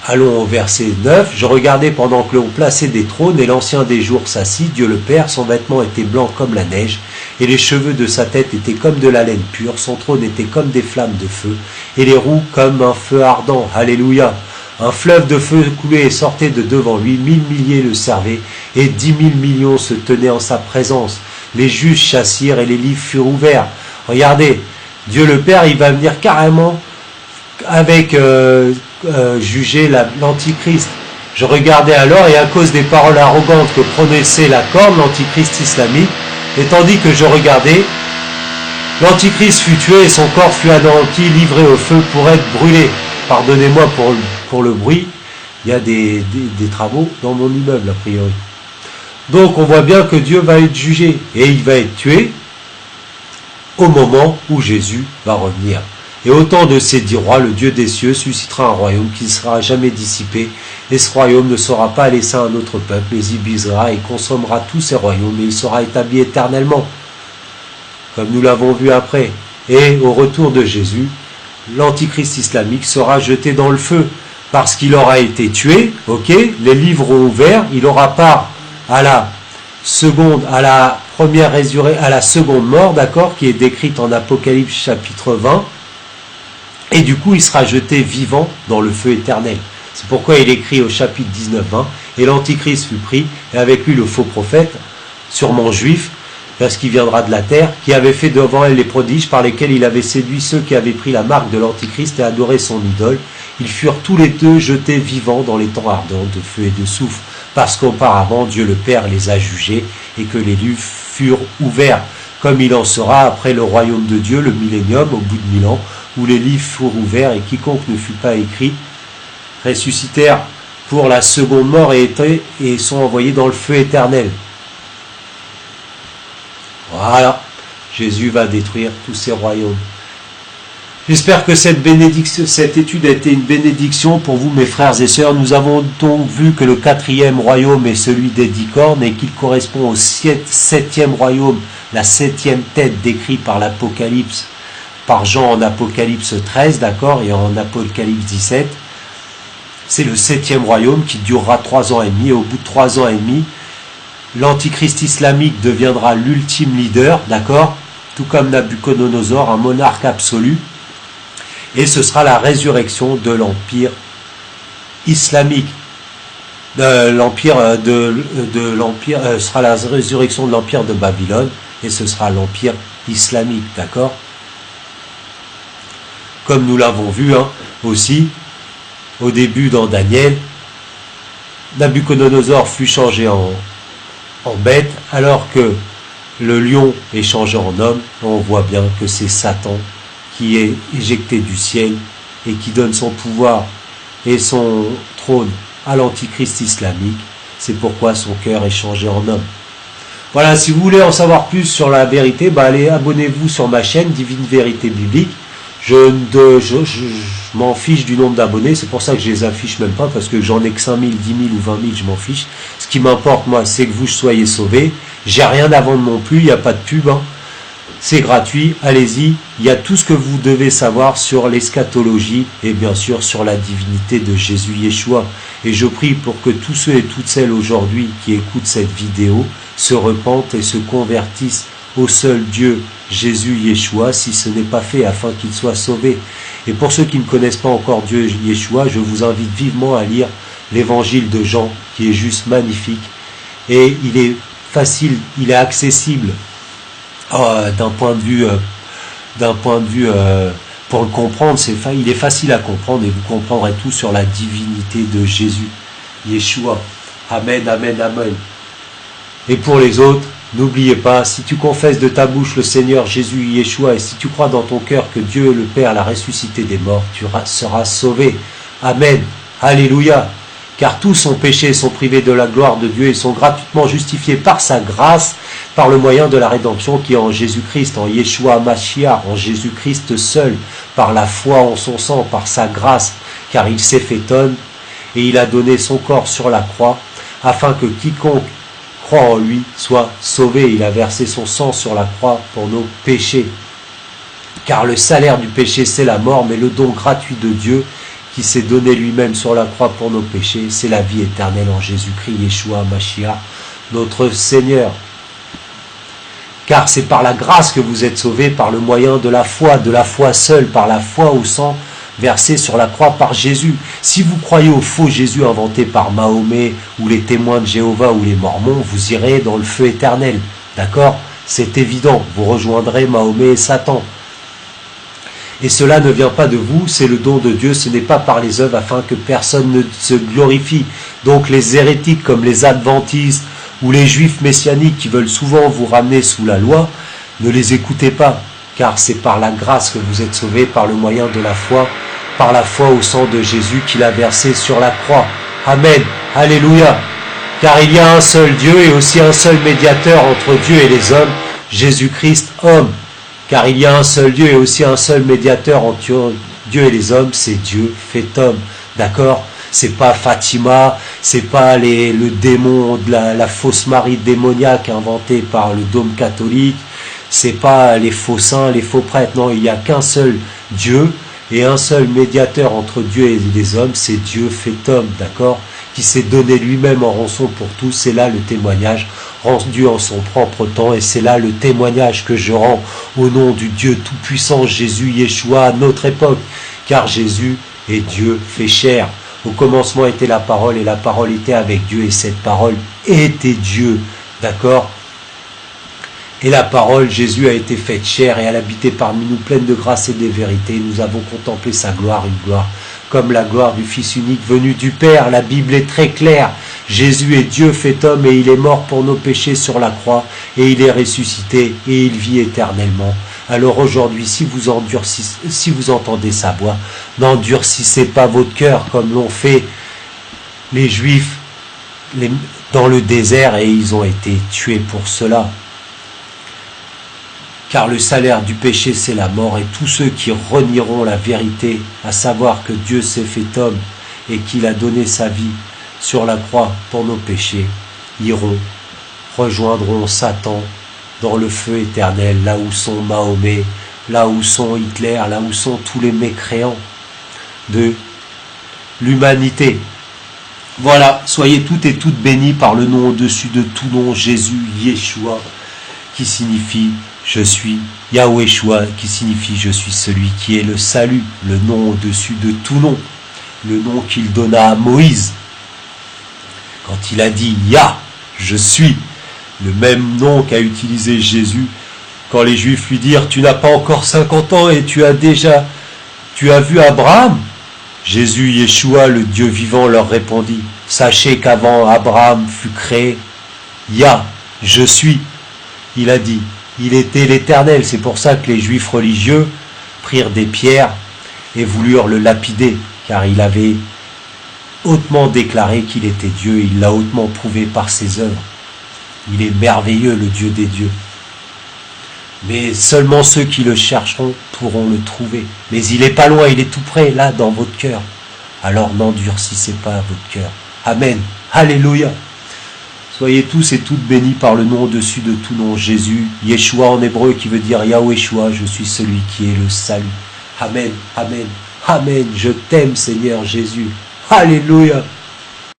Allons au verset 9. Je regardais pendant que l'on plaçait des trônes, et l'ancien des jours s'assit, Dieu le Père, son vêtement était blanc comme la neige, et les cheveux de sa tête étaient comme de la laine pure, son trône était comme des flammes de feu, et les roues comme un feu ardent. Alléluia. Un fleuve de feu coulait et sortait de devant lui, 1000 milliers le servaient, et 10 000 millions se tenaient en sa présence. Les juges chassirent et les livres furent ouverts. Regardez, Dieu le Père, il va venir carrément avec juger l'antichrist. Je regardais alors, et à cause des paroles arrogantes que prononçait la corne, l'antichrist islamique, et tandis que je regardais, l'antichrist fut tué et son corps fut anéanti, livré au feu pour être brûlé. Pardonnez-moi pour le bruit, il y a des travaux dans mon immeuble a priori. Donc on voit bien que Dieu va être jugé, et il va être tué au moment où Jésus va revenir. Et au temps de ces 10 rois, le Dieu des cieux suscitera un royaume qui ne sera jamais dissipé, et ce royaume ne sera pas laissé à un autre peuple, mais il brisera et consommera tous ces royaumes, et il sera établi éternellement, comme nous l'avons vu après. Et au retour de Jésus, l'antichrist islamique sera jeté dans le feu, parce qu'il aura été tué, ok, les livres ont ouvert, il aura part à la seconde mort, d'accord, qui est décrite en Apocalypse chapitre 20, et du coup il sera jeté vivant dans le feu éternel. C'est pourquoi il écrit au chapitre 19-20, et l'antichrist fut pris, et avec lui le faux prophète, sûrement juif, parce qu'il viendra de la terre, qui avait fait devant elle les prodiges par lesquels il avait séduit ceux qui avaient pris la marque de l'antichrist et adoré son idole. Ils furent tous les deux jetés vivants dans les temps ardents de feu et de soufre, parce qu'auparavant Dieu le Père les a jugés, et que les livres furent ouverts, comme il en sera après le royaume de Dieu, le millénium, au bout de 1000 ans, où les livres furent ouverts, et quiconque ne fut pas écrit ressuscitèrent pour la seconde mort et sont envoyés dans le feu éternel. Voilà, Jésus va détruire tous ces royaumes. J'espère que cette étude a été une bénédiction pour vous, mes frères et sœurs. Nous avons donc vu que le 4e royaume est celui des 10 cornes et qu'il correspond au 7e royaume, la 7e tête décrite par l'Apocalypse, par Jean en Apocalypse 13, d'accord, et en Apocalypse 17. C'est le 7e royaume qui durera 3 ans et demi. Et au bout de 3 ans et demi, l'antichrist islamique deviendra l'ultime leader, d'accord, tout comme Nabuchodonosor, un monarque absolu. Et ce sera la résurrection de l'empire islamique. Sera la résurrection de l'empire de Babylone, et ce sera l'empire islamique, d'accord? Comme nous l'avons vu aussi, au début dans Daniel, Nabuchodonosor fut changé en bête, alors que le lion est changé en homme. On voit bien que c'est Satan qui est éjecté du ciel et qui donne son pouvoir et son trône à l'antichrist islamique. C'est pourquoi son cœur est changé en homme. Voilà, si vous voulez en savoir plus sur la vérité, allez, abonnez-vous sur ma chaîne Divine Vérité Biblique. Je m'en fiche du nombre d'abonnés, c'est pour ça que je les affiche même pas, parce que j'en ai que 5 000, 10 000 ou 20 000, je m'en fiche. Ce qui m'importe, moi, c'est que vous soyez sauvés. J'ai rien à vendre non plus, il n'y a pas de pub, c'est gratuit, allez-y. Il y a tout ce que vous devez savoir sur l'eschatologie et bien sûr sur la divinité de Jésus Yeshua. Et je prie pour que tous ceux et toutes celles aujourd'hui qui écoutent cette vidéo se repentent et se convertissent au seul Dieu, Jésus Yeshua, si ce n'est pas fait, afin qu'ils soient sauvés. Et pour ceux qui ne connaissent pas encore Dieu Yeshua, je vous invite vivement à lire l'évangile de Jean, qui est juste magnifique. Et il est facile, il est accessible d'un point de vue pour le comprendre, il est facile à comprendre, et vous comprendrez tout sur la divinité de Jésus Yeshua. Amen, amen, amen. Et pour les autres, n'oubliez pas, si tu confesses de ta bouche le Seigneur Jésus Yeshua, et si tu crois dans ton cœur que Dieu le Père l'a ressuscité des morts, tu seras sauvé. Amen. Alléluia. Car tous ont péché et sont privés de la gloire de Dieu et sont gratuitement justifiés par sa grâce, par le moyen de la rédemption qui est en Jésus-Christ, en Yeshua Mashiach, en Jésus-Christ seul, par la foi en son sang, par sa grâce, car il s'est fait homme et il a donné son corps sur la croix, afin que quiconque croit en lui soit sauvé. Il a versé son sang sur la croix pour nos péchés. Car le salaire du péché, c'est la mort, mais le don gratuit de Dieu, qui s'est donné lui-même sur la croix pour nos péchés, c'est la vie éternelle en Jésus-Christ, Yeshua Mashiach, notre Seigneur. Car c'est par la grâce que vous êtes sauvés, par le moyen de la foi seule, par la foi au sang versé sur la croix par Jésus. Si vous croyez au faux Jésus inventé par Mahomet, ou les témoins de Jéhovah, ou les Mormons, vous irez dans le feu éternel. D'accord? C'est évident, vous rejoindrez Mahomet et Satan. Et cela ne vient pas de vous, c'est le don de Dieu, ce n'est pas par les œuvres afin que personne ne se glorifie. Donc les hérétiques comme les adventistes ou les juifs messianiques qui veulent souvent vous ramener sous la loi, ne les écoutez pas, car c'est par la grâce que vous êtes sauvés, par le moyen de la foi, par la foi au sang de Jésus qu'il a versé sur la croix. Amen, alléluia. Car il y a un seul Dieu et aussi un seul médiateur entre Dieu et les hommes, Jésus-Christ homme. Car il y a un seul Dieu et aussi un seul médiateur entre Dieu et les hommes, c'est Dieu fait homme. D'accord? C'est pas Fatima, c'est pas le démon de la fausse Marie démoniaque inventée par le dôme catholique, c'est pas les faux saints, les faux prêtres. Non, il n'y a qu'un seul Dieu et un seul médiateur entre Dieu et les hommes, c'est Dieu fait homme, d'accord? Qui s'est donné lui-même en rançon pour tous. C'est là le témoignage rendu en son propre temps, et c'est là le témoignage que je rends au nom du Dieu tout-puissant Jésus Yeshua à notre époque, car Jésus est Dieu fait chair. Au commencement était la parole, et la parole était avec Dieu, et cette parole était Dieu, d'accord? Et la parole, Jésus a été faite chair, et elle habitait parmi nous pleine de grâce et de vérité. Nous avons contemplé sa gloire, une gloire comme la gloire du Fils unique venu du Père. La Bible est très claire. Jésus est Dieu fait homme, et il est mort pour nos péchés sur la croix, et il est ressuscité, et il vit éternellement. Alors aujourd'hui, si vous entendez sa voix, n'endurcissez pas votre cœur comme l'ont fait les Juifs dans le désert, et ils ont été tués pour cela. Car le salaire du péché, c'est la mort, et tous ceux qui renieront la vérité, à savoir que Dieu s'est fait homme et qu'il a donné sa vie sur la croix pour nos péchés, rejoindront Satan dans le feu éternel, là où sont Mahomet, là où sont Hitler, là où sont tous les mécréants de l'humanité. Voilà, soyez toutes et toutes bénis par le nom au-dessus de tout nom, Jésus, Yeshua, qui signifie je suis, Yahwehshua, qui signifie je suis celui qui est le salut, le nom au-dessus de tout nom, le nom qu'il donna à Moïse. Quand il a dit Yah, je suis, le même nom qu'a utilisé Jésus quand les Juifs lui dirent tu n'as pas encore 50 ans et tu as vu Abraham. Jésus, Yeshua, le Dieu vivant, leur répondit sachez qu'avant Abraham fut créé, Yah, je suis. Il a dit, il était l'Éternel. C'est pour ça que les Juifs religieux prirent des pierres et voulurent le lapider, car il avait hautement déclaré qu'il était Dieu, il l'a hautement prouvé par ses œuvres. Il est merveilleux, le Dieu des dieux. Mais seulement ceux qui le chercheront pourront le trouver. Mais il n'est pas loin, il est tout près, là, dans votre cœur. Alors n'endurcissez pas votre cœur. Amen. Alléluia. Soyez tous et toutes bénis par le nom au-dessus de tout nom, Jésus, Yeshua en hébreu qui veut dire Yahwehshua, je suis celui qui est le salut. Amen, amen, amen. Je t'aime, Seigneur Jésus. Alléluia.